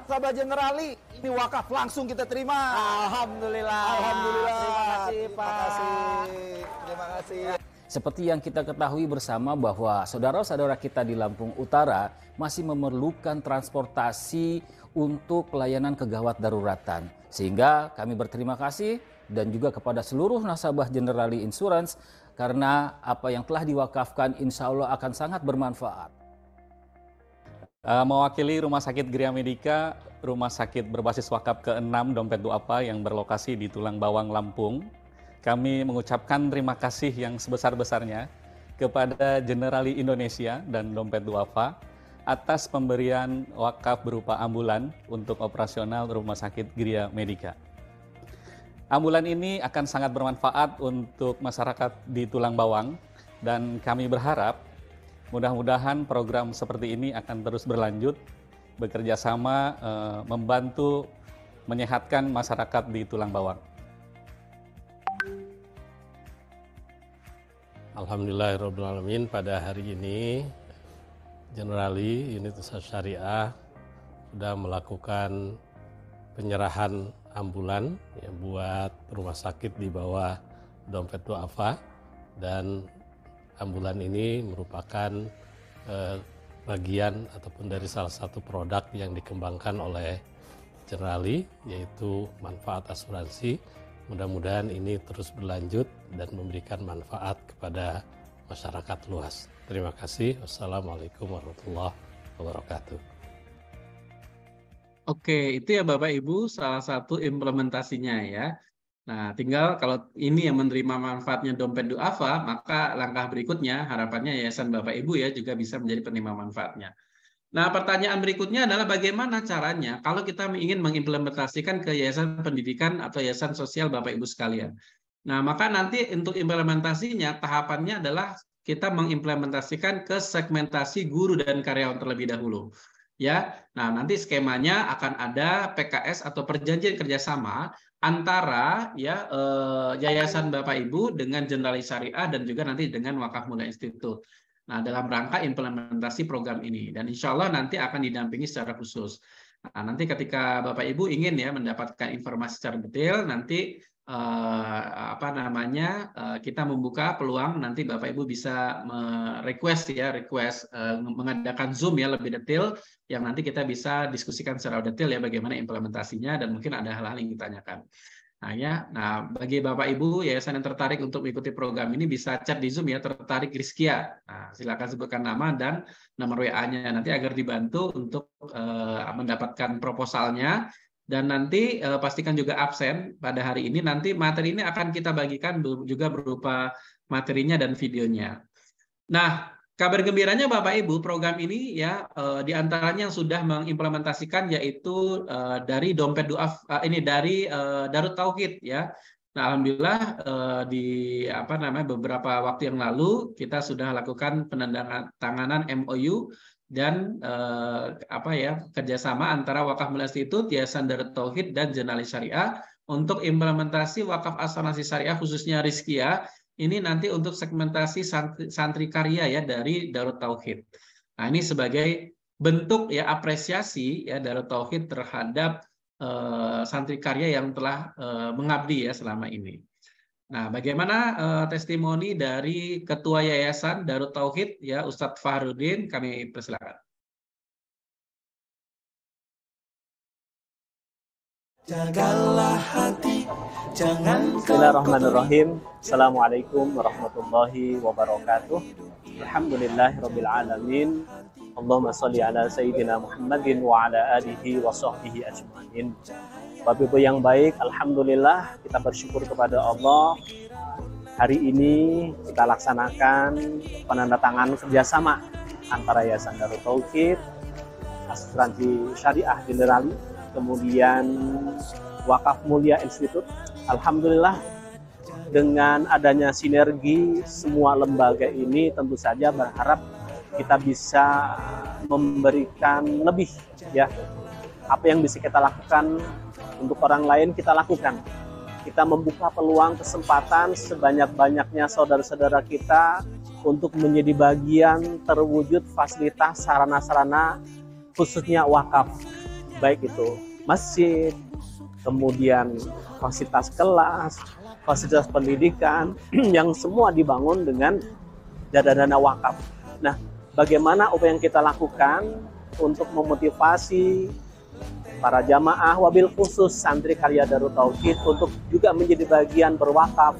sahabat Generali, ini wakaf langsung kita terima. Alhamdulillah. Alhamdulillah. Terima kasih, Terima kasih. Seperti yang kita ketahui bersama bahwa saudara-saudara kita di Lampung Utara masih memerlukan transportasi untuk pelayanan kegawat daruratan. Sehingga kami berterima kasih dan juga kepada seluruh nasabah Generali Insurance karena apa yang telah diwakafkan insya Allah akan sangat bermanfaat. Mewakili Rumah Sakit Gria Medica, rumah sakit berbasis wakaf ke-6 Dompet Duafa yang berlokasi di Tulang Bawang, Lampung, kami mengucapkan terima kasih yang sebesar-besarnya kepada Generali Indonesia dan Dompet Duafa atas pemberian wakaf berupa ambulan untuk operasional Rumah Sakit Gria Medica. Ambulan ini akan sangat bermanfaat untuk masyarakat di Tulang Bawang dan kami berharap mudah-mudahan program seperti ini akan terus berlanjut, bekerja sama membantu menyehatkan masyarakat di Tulang Bawang. Alhamdulillahirrahmanirrahim, pada hari ini Generali Unit Usaha Syariah sudah melakukan penyerahan ambulan ya, buat rumah sakit di bawah Dompet Duafa, dan ambulan ini merupakan bagian ataupun dari salah satu produk yang dikembangkan oleh Generali, yaitu manfaat asuransi. Mudah-mudahan ini terus berlanjut dan memberikan manfaat kepada masyarakat luas. Terima kasih. Wassalamualaikum warahmatullahi wabarakatuh. Oke, itu ya Bapak Ibu salah satu implementasinya ya. Nah, tinggal kalau ini yang menerima manfaatnya Dompet Duafa, maka langkah berikutnya harapannya Yayasan Bapak Ibu ya juga bisa menjadi penerima manfaatnya. Nah, pertanyaan berikutnya adalah bagaimana caranya kalau kita ingin mengimplementasikan ke Yayasan Pendidikan atau Yayasan Sosial Bapak Ibu sekalian. Nah, maka nanti untuk implementasinya tahapannya adalah kita mengimplementasikan ke segmentasi guru dan karyawan terlebih dahulu. Ya, nah nanti skemanya akan ada PKS atau perjanjian kerjasama antara ya Yayasan Bapak Ibu dengan Generali Syariah dan juga nanti dengan Wakaf Mulia Institute. Nah, dalam rangka implementasi program ini, dan insya Allah nanti akan didampingi secara khusus. Nah, nanti ketika Bapak Ibu ingin ya mendapatkan informasi secara detail, nanti kita membuka peluang nanti Bapak Ibu bisa request mengadakan Zoom ya lebih detail, yang nanti kita bisa diskusikan secara detail ya bagaimana implementasinya dan mungkin ada hal-hal yang ditanyakan. Nah, bagi Bapak Ibu Yayasan yang tertarik untuk mengikuti program ini bisa chat di Zoom ya, tertarik Rizkia. Nah, silakan sebutkan nama dan nomor WA-nya nanti agar dibantu untuk mendapatkan proposalnya. Dan nanti pastikan juga absen pada hari ini. Nanti materi ini akan kita bagikan juga berupa materinya dan videonya. Nah, kabar gembiranya Bapak Ibu, program ini ya diantaranya yang sudah mengimplementasikan yaitu dari Dompet Duafa dari Darut Tauhid ya. Nah, alhamdulillah beberapa waktu yang lalu kita sudah lakukan penandatanganan MOU dan kerjasama antara Wakaf Mulia Institute, Yayasan Darut Tauhid dan Generali Syariah untuk implementasi wakaf asuransi syariah khususnya Rizkia. Ini nanti untuk segmentasi santri karya ya dari Darut Tauhid. Nah, ini sebagai bentuk ya apresiasi ya Darut Tauhid terhadap santri karya yang telah mengabdi ya selama ini. Nah, bagaimana testimoni dari Ketua Yayasan Darut Tauhid ya Ustadz Fahrudin, kami persilakan. Jagalah hati, jangan. Bismillahirrahmanirrahim. Assalamualaikum warahmatullahi wabarakatuh. Alhamdulillahirabbil alamin. Allahumma shalli ala sayyidina Muhammadin wa ala alihi wa sahbihi ajmain. Bapak Ibu yang baik, alhamdulillah kita bersyukur kepada Allah. Hari ini kita laksanakan penandatanganan kerjasama antara Yayasan Darut Tauhid, Asuransi Syariah Generali, kemudian Wakaf Mulia Institute. Alhamdulillah dengan adanya sinergi semua lembaga ini tentu saja berharap kita bisa memberikan lebih, ya, apa yang bisa kita lakukan untuk orang lain kita lakukan. Kita membuka peluang kesempatan sebanyak-banyaknya saudara-saudara kita untuk menjadi bagian terwujud fasilitas sarana-sarana khususnya wakaf, baik itu masjid, kemudian fasilitas kelas, fasilitas pendidikan yang semua dibangun dengan dana wakaf. Nah, bagaimana apa yang kita lakukan untuk memotivasi para jamaah, wabil khusus santri karya Darut Tauhid untuk juga menjadi bagian berwakaf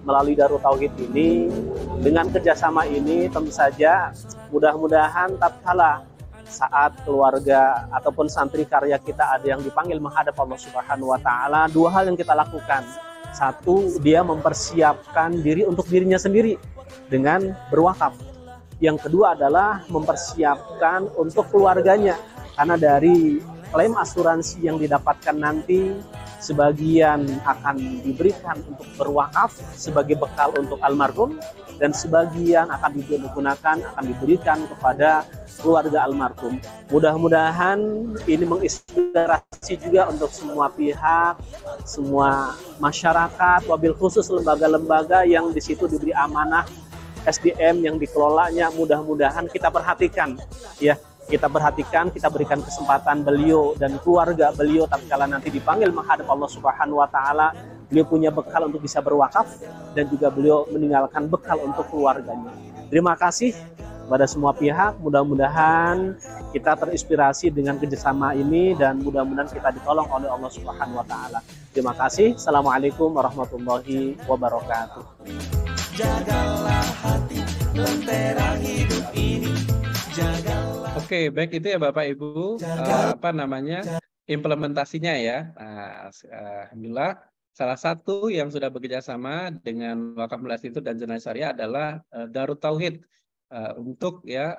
melalui Darut Tauhid ini. Dengan kerjasama ini tentu saja mudah-mudahan tatkala saat keluarga ataupun santri karya kita ada yang dipanggil menghadap Allah Subhanahu wa Ta'ala, dua hal yang kita lakukan. Satu, dia mempersiapkan diri untuk dirinya sendiri dengan berwakaf. Yang kedua adalah mempersiapkan untuk keluarganya, karena dari klaim asuransi yang didapatkan nanti sebagian akan diberikan untuk berwakaf sebagai bekal untuk almarhum, dan sebagian akan digunakan, akan diberikan kepada keluarga almarhum. Mudah-mudahan ini menginspirasi juga untuk semua pihak, semua masyarakat, wabil khusus lembaga-lembaga yang di situ diberi amanah SDM yang dikelolanya. Mudah-mudahan kita perhatikan, ya, kita perhatikan, kita berikan kesempatan beliau dan keluarga beliau tatkala nanti dipanggil menghadap Allah Subhanahu wa Ta'ala, beliau punya bekal untuk bisa berwakaf dan juga beliau meninggalkan bekal untuk keluarganya. Terima kasih kepada semua pihak, mudah-mudahan kita terinspirasi dengan kerjasama ini dan mudah-mudahan kita ditolong oleh Allah Subhanahu wa Ta'ala. Terima kasih. Assalamualaikum warahmatullahi wabarakatuh. Jagalah hati, lentera hidup ini. Oke, baik itu ya Bapak Ibu, implementasinya ya. Nah, alhamdulillah salah satu yang sudah bekerja sama dengan Wakaf Mulia Institute dan Jurnal Syariah adalah Darut Tauhid untuk ya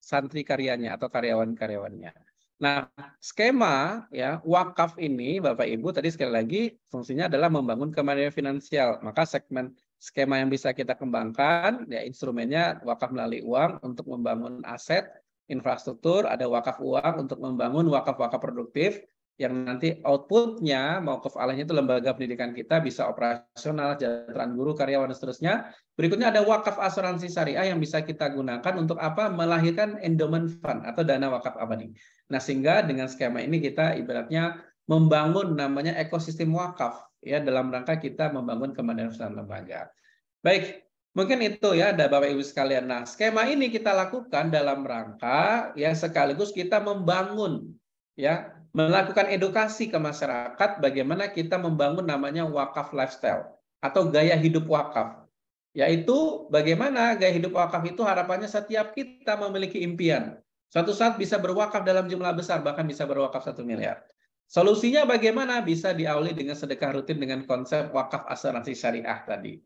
santri karyanya atau karyawan-karyawannya. Nah, skema ya wakaf ini Bapak Ibu tadi sekali lagi fungsinya adalah membangun kemandirian finansial. Maka segmen skema yang bisa kita kembangkan ya instrumennya wakaf melalui uang untuk membangun aset infrastruktur, ada wakaf uang untuk membangun wakaf-wakaf produktif yang nanti outputnya mauquf alainya itu lembaga pendidikan kita bisa operasional, kesejahteraan guru, karyawan dan seterusnya. Berikutnya ada wakaf asuransi syariah yang bisa kita gunakan untuk apa? Melahirkan endowment fund atau dana wakaf abadi. Nah, sehingga dengan skema ini kita ibaratnya membangun namanya ekosistem wakaf ya dalam rangka kita membangun kemandirian lembaga. Baik, mungkin itu ya ada Bapak Ibu sekalian. Nah, skema ini kita lakukan dalam rangka ya sekaligus kita membangun ya melakukan edukasi ke masyarakat bagaimana kita membangun namanya wakaf lifestyle atau gaya hidup wakaf. Yaitu bagaimana gaya hidup wakaf itu harapannya setiap kita memiliki impian. Suatu saat bisa berwakaf dalam jumlah besar, bahkan bisa berwakaf 1 miliar. Solusinya bagaimana? Bisa diawali dengan sedekah rutin dengan konsep wakaf asuransi syariah tadi.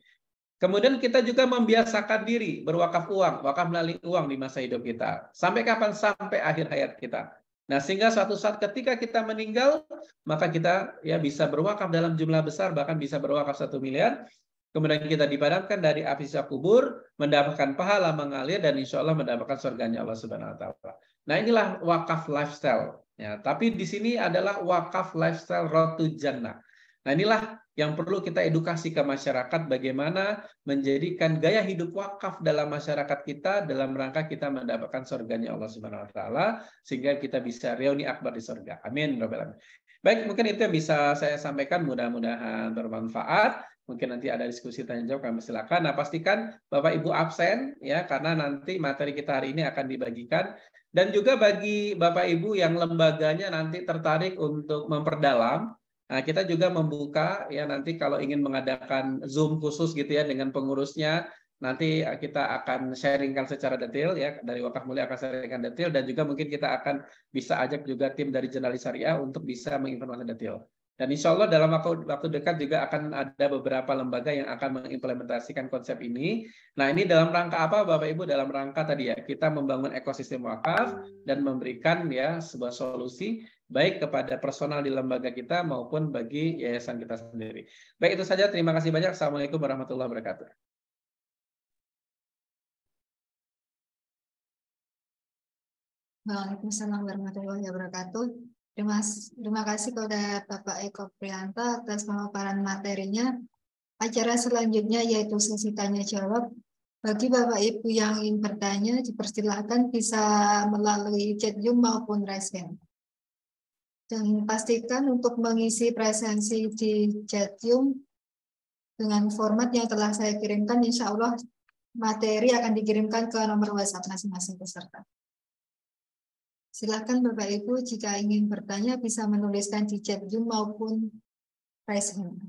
Kemudian kita juga membiasakan diri berwakaf uang, wakaf melalui uang di masa hidup kita. Sampai kapan? Sampai akhir hayat kita. Nah, sehingga suatu saat ketika kita meninggal, maka kita ya bisa berwakaf dalam jumlah besar, bahkan bisa berwakaf 1 miliar. Kemudian kita dipadamkan dari api siksa kubur, mendapatkan pahala mengalir, dan insya Allah mendapatkan surganya Allah Subhanahu wa Ta'ala. Nah, inilah wakaf lifestyle. Ya, tapi di sini adalah wakaf lifestyle road to jannah. Nah, inilah yang perlu kita edukasi ke masyarakat bagaimana menjadikan gaya hidup wakaf dalam masyarakat kita dalam rangka kita mendapatkan surganya Allah Subhanahu wa Ta'ala sehingga kita bisa reuni akbar di surga. Amin. Baik, mungkin itu yang bisa saya sampaikan, mudah-mudahan bermanfaat. Mungkin nanti ada diskusi tanya jawab, kami silakan. Nah, pastikan Bapak Ibu absen ya karena nanti materi kita hari ini akan dibagikan. Dan juga bagi Bapak Ibu yang lembaganya nanti tertarik untuk memperdalam, nah, kita juga membuka ya nanti kalau ingin mengadakan Zoom khusus gitu ya dengan pengurusnya, nanti kita akan sharingkan secara detail ya, dari Wakaf Mulia akan sharingkan detail, dan juga mungkin kita akan bisa ajak juga tim dari Jurnalis Syariah untuk bisa menginformasikan detail. Dan insya Allah dalam waktu dekat juga akan ada beberapa lembaga yang akan mengimplementasikan konsep ini. Nah, ini dalam rangka apa, Bapak Ibu? Dalam rangka tadi ya, kita membangun ekosistem wakaf dan memberikan ya sebuah solusi baik kepada personal di lembaga kita maupun bagi yayasan kita sendiri. Baik, itu saja. Terima kasih banyak. Assalamualaikum warahmatullahi wabarakatuh. Waalaikumsalam warahmatullahi wabarakatuh. Terima kasih kepada Bapak Eko Priyanto atas pemaparan materinya. Acara selanjutnya yaitu sesi tanya jawab. Bagi Bapak Ibu yang ingin bertanya, dipersilahkan bisa melalui chat Zoom maupun raise hand. Dan pastikan untuk mengisi presensi di chat Zoom dengan format yang telah saya kirimkan, insya Allah materi akan dikirimkan ke nomor WhatsApp masing-masing peserta. Silakan Bapak Ibu jika ingin bertanya bisa menuliskan di chat Zoom maupun raise hand.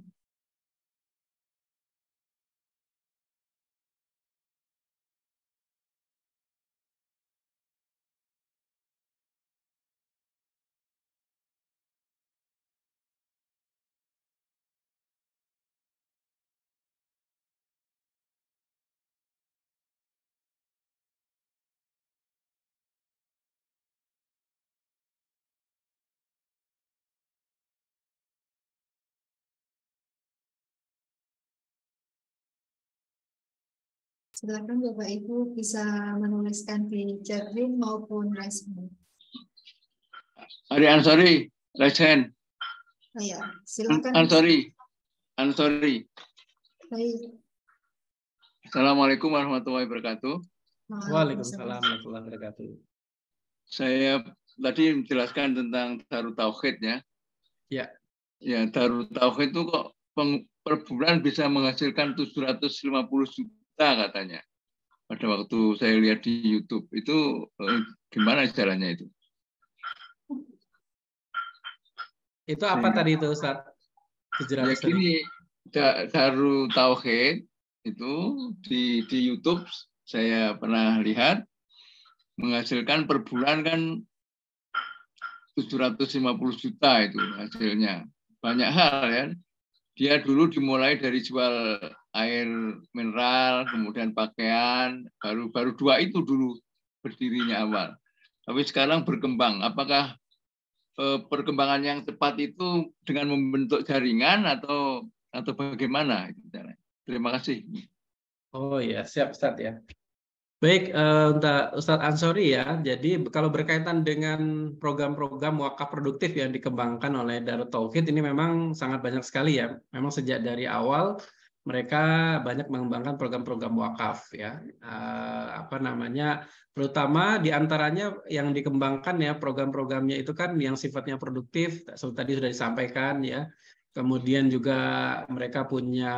Silakan Bapak Ibu bisa menuliskan di chat room maupun raise hand. Ari Ansori, raise hand. Oh ya, silakan. Ansori. Baik. Assalamualaikum warahmatullahi wabarakatuh. Waalaikumsalam warahmatullahi wabarakatuh. Saya tadi menjelaskan tentang Darut Tauhid ya. Ya. Ya, Darut Tauhid itu kok per bulan bisa menghasilkan 750 juta katanya. Pada waktu saya lihat di YouTube itu gimana caranya itu? Itu apa tadi itu Ustaz? Ya gini, Darut Tauhid itu di YouTube saya pernah lihat menghasilkan per bulan kan 750 juta itu hasilnya. Banyak hal ya. Dia dulu dimulai dari jual air mineral, kemudian pakaian, baru dua itu dulu berdirinya awal. Tapi sekarang berkembang. Apakah perkembangan yang tepat itu dengan membentuk jaringan atau bagaimana? Terima kasih. Oh ya, siap Ustaz ya. Baik, untuk Ustadz Ansori ya, jadi kalau berkaitan dengan program-program wakaf produktif yang dikembangkan oleh Darut Tauhid ini memang sangat banyak sekali ya. Memang sejak dari awal mereka banyak mengembangkan program-program wakaf ya. Terutama diantaranya yang dikembangkan ya program-programnya itu kan yang sifatnya produktif, seperti tadi sudah disampaikan ya. Kemudian juga mereka punya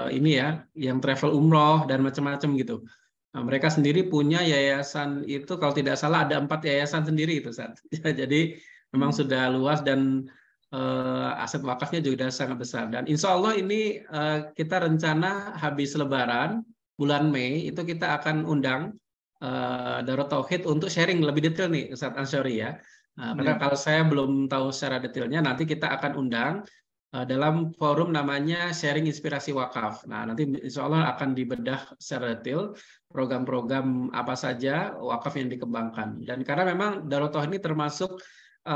ini ya, yang travel umroh dan macam-macam gitu. Nah, mereka sendiri punya yayasan itu kalau tidak salah ada 4 yayasan sendiri itu Ustaz. Jadi memang sudah luas dan aset wakafnya juga sangat besar. Dan insya Allah ini kita rencana habis Lebaran bulan Mei itu kita akan undang Darut Tauhid untuk sharing lebih detail nih Ustaz Ansori ya. Karena kalau saya belum tahu secara detailnya nanti kita akan undang dalam forum namanya Sharing Inspirasi Wakaf. Nah, nanti insya Allah akan dibedah secara detail program-program apa saja wakaf yang dikembangkan. Dan karena memang Darut Tauhid ini termasuk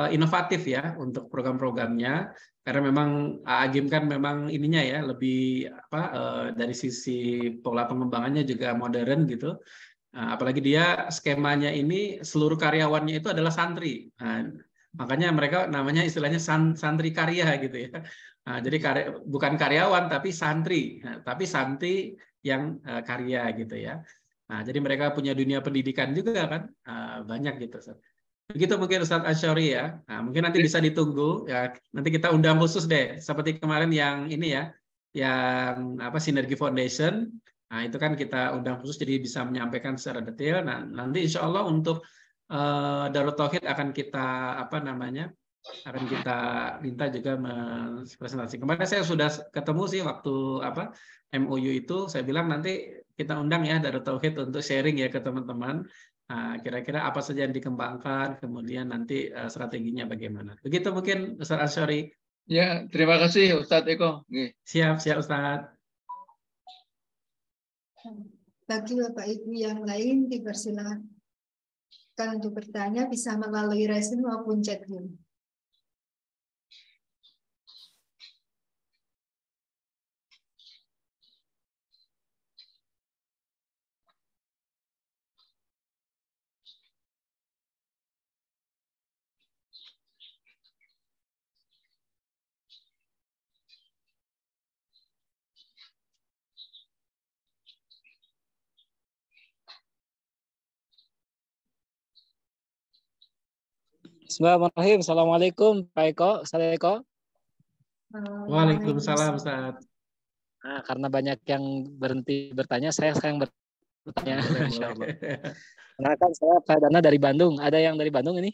inovatif ya untuk program-programnya, karena memang Agim kan memang ininya ya lebih dari sisi pola pengembangannya juga modern gitu. Apalagi dia skemanya ini seluruh karyawannya itu adalah santri. Makanya mereka namanya istilahnya santri karya gitu ya. Nah, jadi bukan karyawan tapi santri, tapi santri yang karya gitu ya. Nah, jadi mereka punya dunia pendidikan juga kan banyak gitu. Begitu mungkin Ustadz Ansori ya. Nah, mungkin nanti bisa ditunggu ya. Nanti kita undang khusus deh seperti kemarin yang ini ya, yang Sinergi Foundation. Nah, itu kan kita undang khusus jadi bisa menyampaikan secara detail. Nah, nanti insya Allah untuk Darut Tauhid akan kita akan kita minta juga presentasi. Kemarin saya sudah ketemu sih waktu MOU itu, saya bilang nanti kita undang ya Darut Tauhid untuk sharing ya ke teman-teman kira-kira apa saja yang dikembangkan, kemudian nanti strateginya bagaimana. Begitu mungkin Ustaz Asyari. Ya, terima kasih Ustadz Eko. Siap Ustadz. Bagi Bapak Ibu yang lain dipersilakan untuk bertanya bisa melalui resin maupun chat room. Bismillahirrahmanirrahim. Assalamualaikum Pak Eko, Ustaz Eko. Waalaikumsalam Ustaz. Nah, karena banyak yang berhenti bertanya, saya sekarang bertanya. Kenalkan, saya Pak Dana dari Bandung. Ada yang dari Bandung ini?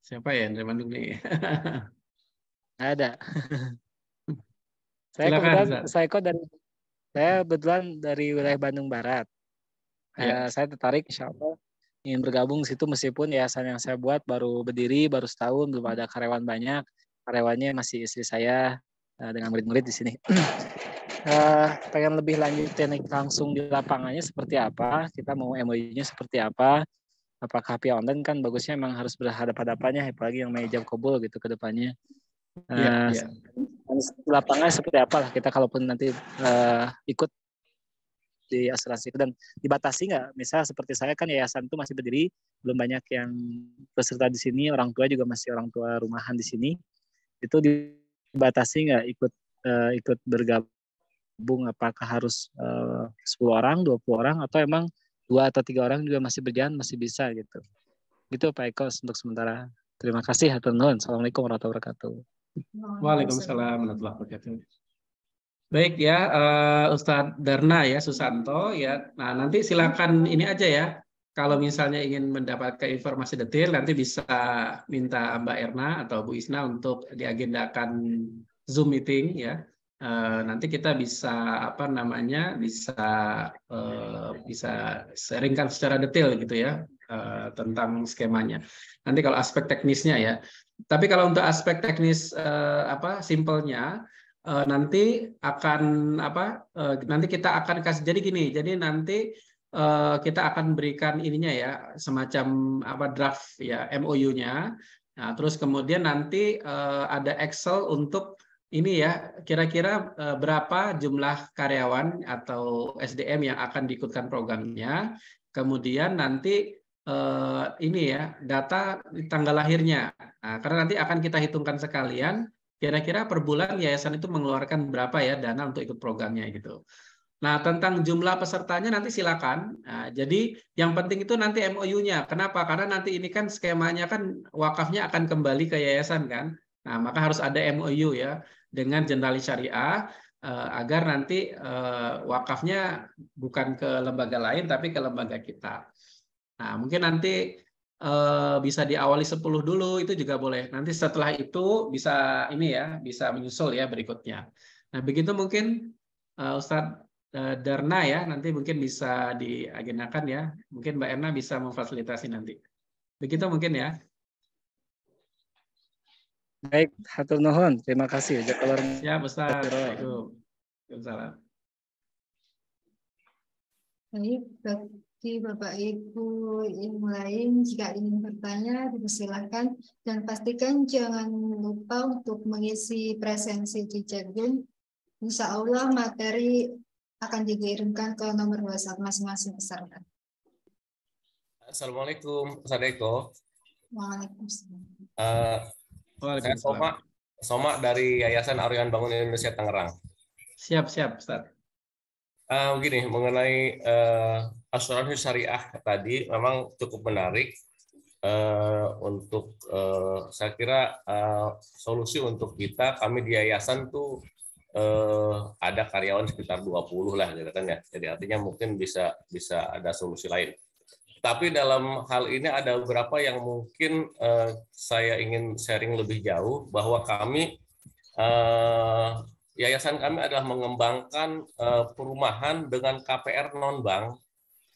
Siapa ya yang dari Bandung nih? Ada. Saya kebetulan dari wilayah Bandung Barat. Saya tertarik, insya Allah ingin bergabung di situ meskipun yayasan yang saya buat baru berdiri, baru setahun, belum ada karyawan banyak. Karyawannya masih istri saya dengan murid-murid di sini. Pengen lebih lanjutin langsung di lapangannya seperti apa, kita mau MOU-nya seperti apa, apakah via online kan bagusnya memang harus berhadapan-hadapannya, apalagi yang meja kobol gitu ke depannya. Lapangannya seperti apa lah kita kalaupun nanti ikut di asuransi itu, dan dibatasi nggak? Misal seperti saya kan yayasan itu masih berdiri, belum banyak yang peserta di sini, orang tua juga masih orang tua rumahan di sini, itu dibatasi nggak ikut bergabung? Apakah harus 10 orang, 20 orang, atau emang 2 atau 3 orang juga masih berjalan, masih bisa gitu? Gitu Pak Eko untuk sementara. Terima kasih. Hatur nuhun. Assalamualaikum warahmatullahi wabarakatuh. Waalaikumsalam warahmatullahi wabarakatuh. Baik ya, Ustadz Darna ya, Susanto ya. Nah, nanti silakan ini aja ya. Kalau misalnya ingin mendapatkan informasi detail, nanti bisa minta Mbak Erna atau Bu Isna untuk diagendakan Zoom meeting ya. Nanti kita bisa bisa sharingkan secara detail gitu ya tentang skemanya. Nanti kalau aspek teknisnya ya. Tapi kalau untuk aspek teknis simpelnya nanti kita akan kasih, jadi gini, jadi nanti kita akan berikan ininya ya, semacam draft ya MOU-nya. Nah, terus kemudian nanti ada Excel untuk ini ya, kira-kira berapa jumlah karyawan atau SDM yang akan diikutkan programnya. Kemudian nanti ini ya, data tanggal lahirnya. Nah, karena nanti akan kita hitungkan sekalian kira-kira per bulan yayasan itu mengeluarkan berapa ya dana untuk ikut programnya gitu. Nah, tentang jumlah pesertanya nanti silakan. Nah, jadi yang penting itu nanti MOU-nya. Kenapa? Karena nanti ini kan skemanya kan wakafnya akan kembali ke yayasan kan. Nah, maka harus ada MOU ya dengan Generalis Syariah agar nanti wakafnya bukan ke lembaga lain tapi ke lembaga kita. Nah, mungkin nanti bisa diawali 10 dulu, itu juga boleh. Nanti setelah itu bisa ini ya, bisa menyusul ya berikutnya. Nah, begitu mungkin Ustadz Darna ya, nanti mungkin bisa diagendakan ya. Mungkin Mbak Erna bisa memfasilitasi nanti. Begitu mungkin ya. Baik, hatur nuhun. Terima kasih. Siap, Ustadz. Waalaikumsalam. Baik, bagi Bapak Ibu yang lain jika ingin bertanya dipersilakan, dan pastikan jangan lupa untuk mengisi presensi di chat room. Insya Allah materi akan dikirimkan ke nomor WhatsApp masing-masing peserta. Assalamualaikum, Ustaz Eko. Waalaikumsalam. Saya Soma dari Yayasan Aryan Bangun Indonesia Tangerang. Siap, Ustaz. Begini, mengenai asuransi syariah tadi memang cukup menarik untuk saya kira solusi untuk kita, kami di yayasan tuh ada karyawan sekitar 20 lah gitu kan ya. Jadi artinya mungkin bisa ada solusi lain. Tapi dalam hal ini ada beberapa yang mungkin saya ingin sharing lebih jauh, bahwa kami yayasan kami adalah mengembangkan perumahan dengan KPR non-bank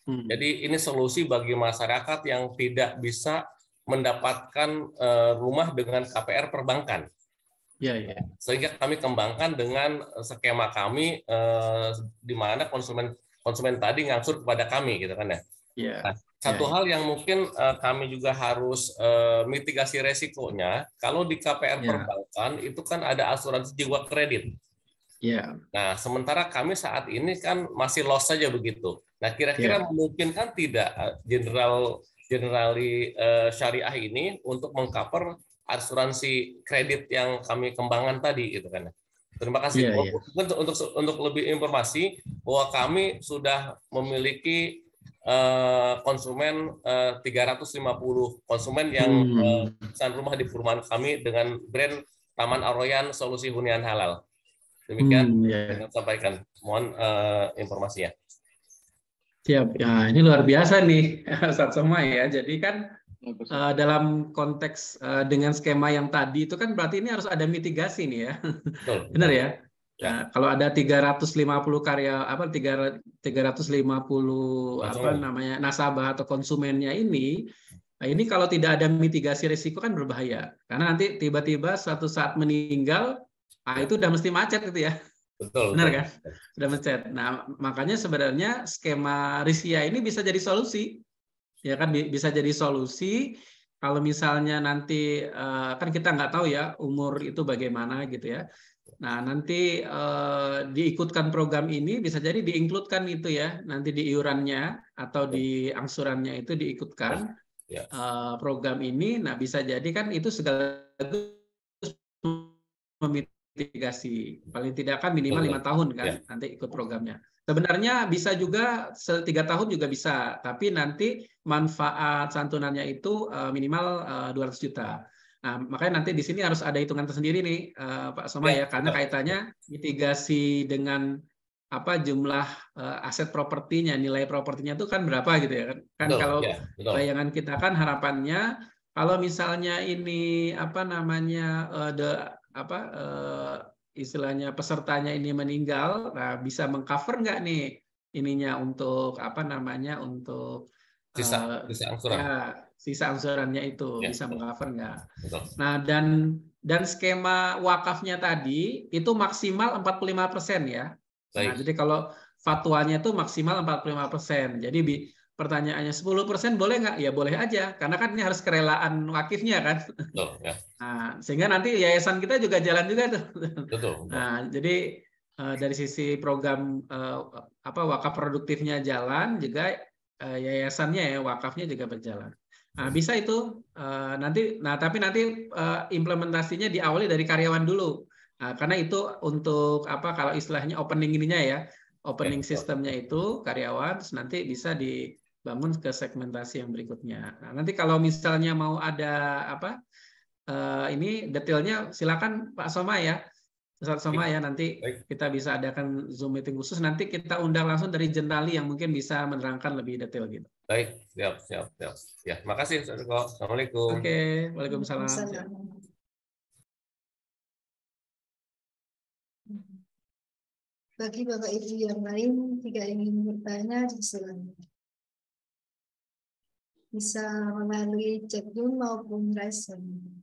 Jadi ini solusi bagi masyarakat yang tidak bisa mendapatkan rumah dengan KPR perbankan. Ya, ya. Sehingga kami kembangkan dengan skema kami di mana konsumen tadi ngangsur kepada kami gitu kan ya. Ya. Nah, satu hal yang mungkin kami juga harus mitigasi resikonya, kalau di KPR perbankan itu kan ada asuransi jiwa kredit. Ya. Nah, sementara kami saat ini kan masih loss saja begitu. Nah, kira-kira memungkinkan tidak generali syariah ini untuk mengcover asuransi kredit yang kami kembangkan tadi gitu kan. Terima kasih. Untuk lebih informasi bahwa kami sudah memiliki konsumen 350 konsumen yang pesan rumah di perumahan kami dengan brand Taman Aroyan Solusi Hunian Halal. Demikian yang saya sampaikan. Mohon informasinya. Siap. Ya, ini luar biasa nih, Ustadz Somai ya. Jadi kan dalam konteks dengan skema yang tadi itu kan berarti ini harus ada mitigasi nih ya. Benar ya? Nah, kalau ada 350 nasabah atau konsumennya ini, nah ini kalau tidak ada mitigasi risiko kan berbahaya. Karena nanti tiba-tiba suatu saat meninggal, itu udah mesti macet gitu ya. Benar kan? Sudah macet. Nah, makanya sebenarnya skema Risia ini bisa jadi solusi. Ya kan, bisa jadi solusi kalau misalnya nanti kan kita nggak tahu ya umur itu bagaimana gitu ya. Nah, nanti diikutkan program ini bisa jadi diinkludkan itu ya, nanti di iurannya atau di angsurannya itu diikutkan program ini. Nah, bisa jadi kan itu sekaligus memitigasi, paling tidak kan minimal 5 tahun kan nanti ikut programnya. Sebenarnya bisa juga 3 tahun juga bisa, tapi nanti manfaat santunannya itu minimal 200 juta. Nah, makanya nanti di sini harus ada hitungan tersendiri nih, Pak Somai ya, karena kaitannya mitigasi dengan jumlah aset propertinya, nilai propertinya itu kan berapa gitu ya kan? Kan kalau bayangan kita kan harapannya kalau misalnya ini istilahnya pesertanya ini meninggal, nah bisa mengcover nggak nih ininya untuk untuk sisa angsurannya itu bisa mengcover nggak? Nah, dan skema wakafnya tadi itu maksimal 45% ya. Nah, jadi kalau fatwanya itu maksimal 45%. Jadi pertanyaannya 10% boleh nggak? Ya boleh aja, karena kan ini harus kerelaan wakifnya kan. Nah, sehingga nanti yayasan kita juga jalan juga tuh. Nah, jadi dari sisi program wakaf produktifnya jalan, juga yayasannya ya wakafnya juga berjalan. Nah, bisa itu tapi nanti implementasinya diawali dari karyawan dulu. Nah, karena itu untuk kalau istilahnya opening ininya ya, opening sistemnya itu karyawan, terus nanti bisa dibangun ke segmentasi yang berikutnya. Nah, nanti kalau misalnya mau ada ini detailnya silakan Pak Soma ya. Ustaz Soma ya, nanti kita bisa adakan Zoom meeting khusus, nanti kita undang langsung dari Jendali yang mungkin bisa menerangkan lebih detail gitu. Baik, siap. Ya, makasih Ustaz Eko. Assalamualaikum. Oke, waalaikumsalam. Bagi Bapak Ibu yang lain jika ingin bertanya bisa melalui chat Zoom maupun raise hand.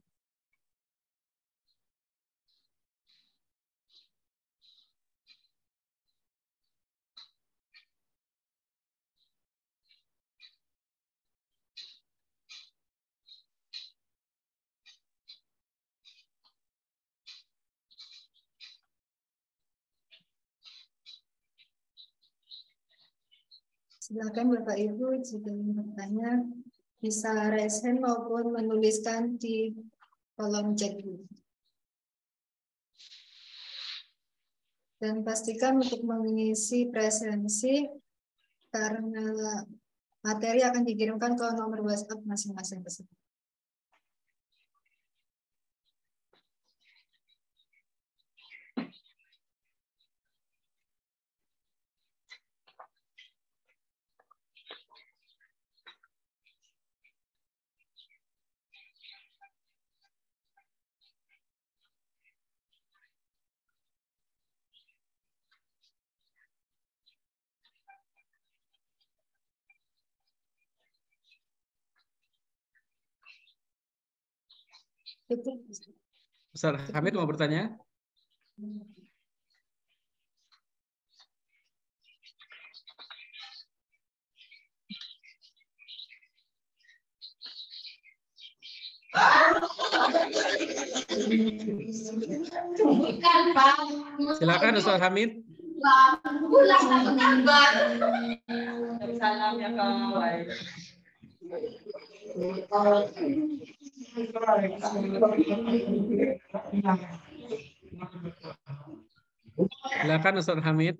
Silakan Bapak Ibu jika ingin bertanya bisa raise hand maupun menuliskan di kolom chat. Dan pastikan untuk mengisi presensi karena materi akan dikirimkan ke nomor WhatsApp masing-masing tersebut. Ustaz Hamid mau bertanya? Silakan Ustaz Hamid. Salam ya kawan. Silakan Ustaz Hamid.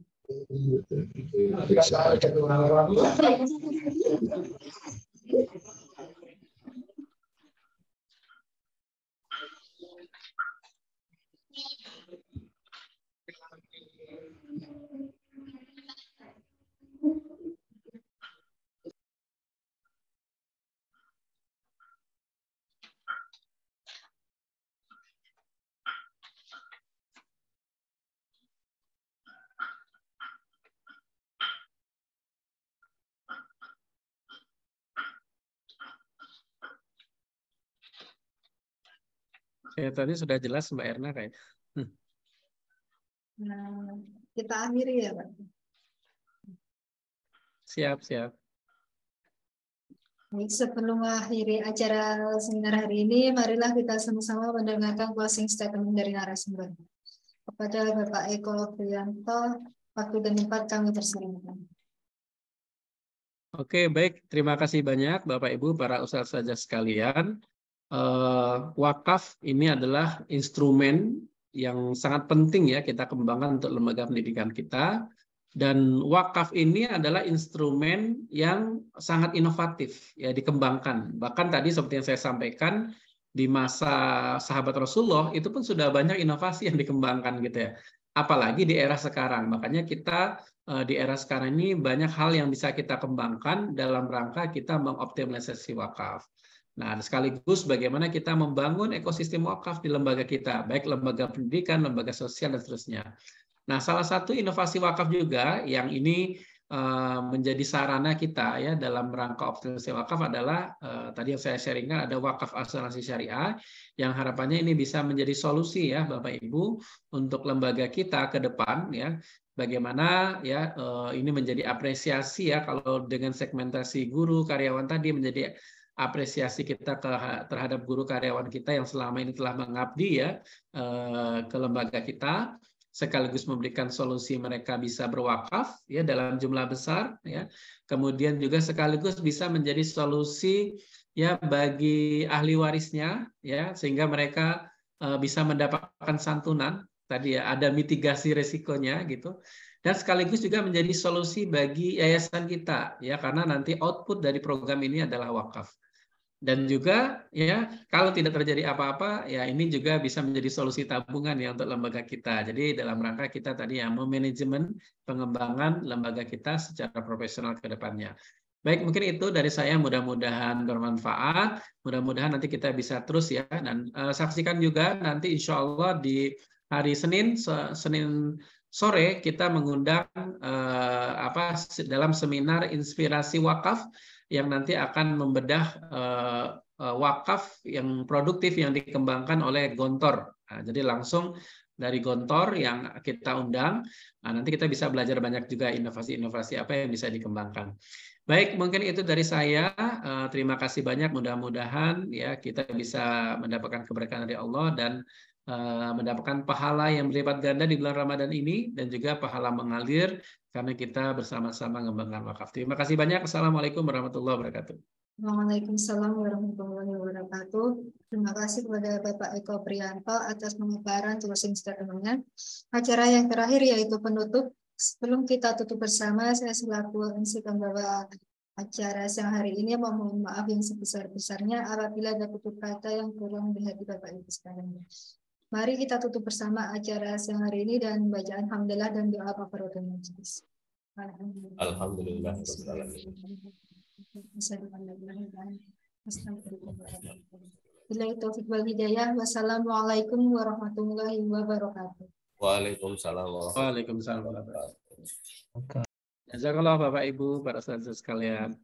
Ya, tadi sudah jelas Mbak Erna kayaknya. Nah, kita akhiri ya Pak. Siap, siap. Baik, sebelum mengakhiri acara seminar hari ini, marilah kita sama-sama mendengarkan closing statement dari narasumber. Kepada Bapak Eko Priyanto, waktu dan tempat kami persilakan. Oke, baik. Terima kasih banyak Bapak Ibu, para ustadz saja sekalian. Wakaf ini adalah instrumen yang sangat penting ya kita kembangkan untuk lembaga pendidikan kita. Dan wakaf ini adalah instrumen yang sangat inovatif ya dikembangkan. Bahkan tadi seperti yang saya sampaikan di masa sahabat Rasulullah itu pun sudah banyak inovasi yang dikembangkan gitu ya. Apalagi di era sekarang. Makanya kita di era sekarang ini banyak hal yang bisa kita kembangkan dalam rangka kita mengoptimalisasi wakaf. Nah, sekaligus bagaimana kita membangun ekosistem wakaf di lembaga kita, baik lembaga pendidikan, lembaga sosial, dan seterusnya. Nah, salah satu inovasi wakaf juga yang ini menjadi sarana kita ya dalam rangka optimalisasi wakaf adalah tadi yang saya sharingkan ada wakaf asuransi syariah yang harapannya ini bisa menjadi solusi ya Bapak Ibu untuk lembaga kita ke depan ya. Bagaimana ya ini menjadi apresiasi ya kalau dengan segmentasi guru karyawan tadi menjadi apresiasi kita terhadap guru karyawan kita yang selama ini telah mengabdi ya ke lembaga kita, sekaligus memberikan solusi mereka bisa berwakaf ya dalam jumlah besar ya. Kemudian juga sekaligus bisa menjadi solusi ya bagi ahli warisnya ya sehingga mereka bisa mendapatkan santunan tadi ya, ada mitigasi resikonya gitu. Dan sekaligus juga menjadi solusi bagi yayasan kita ya karena nanti output dari program ini adalah wakaf. Dan juga ya kalau tidak terjadi apa-apa ya ini juga bisa menjadi solusi tabungan ya untuk lembaga kita. Jadi dalam rangka kita tadi ya memanajemen pengembangan lembaga kita secara profesional ke depannya. Baik, mungkin itu dari saya, mudah-mudahan bermanfaat. Mudah-mudahan nanti kita bisa terus ya dan saksikan juga nanti insya Allah di hari Senin sore kita mengundang dalam seminar inspirasi wakaf yang nanti akan membedah wakaf yang produktif yang dikembangkan oleh Gontor. Nah, jadi langsung dari Gontor yang kita undang, nah, nanti kita bisa belajar banyak juga inovasi-inovasi apa yang bisa dikembangkan. Baik, mungkin itu dari saya. Terima kasih banyak. Mudah-mudahan ya kita bisa mendapatkan keberkahan dari Allah dan mendapatkan pahala yang berlipat ganda di bulan Ramadan ini dan juga pahala mengalir karena kita bersama-sama mengembangkan wakaf. Terima kasih banyak. Assalamualaikum warahmatullahi wabarakatuh. Waalaikumsalam warahmatullahi wabarakatuh. Terima kasih kepada Bapak Eko Priyanto atas pemaparan closing statement-nya. Acara yang terakhir yaitu penutup. Sebelum kita tutup bersama, saya selaku MC pembawa acara siang hari ini mohon maaf yang sebesar-besarnya apabila ada tutur kata yang kurang di hati Bapak Ibu sekalian. Mari kita tutup bersama acara siang hari ini dan bacaan hamdalah dan doa kafaratul majelis. Alhamdulillah. Billahi taufiq wal hidayah. Wassalamualaikum warahmatullahi wabarakatuh. Waalaikumsalam warahmatullahi wabarakatuh. Jazakallah Bapak Ibu, para saudara sekalian.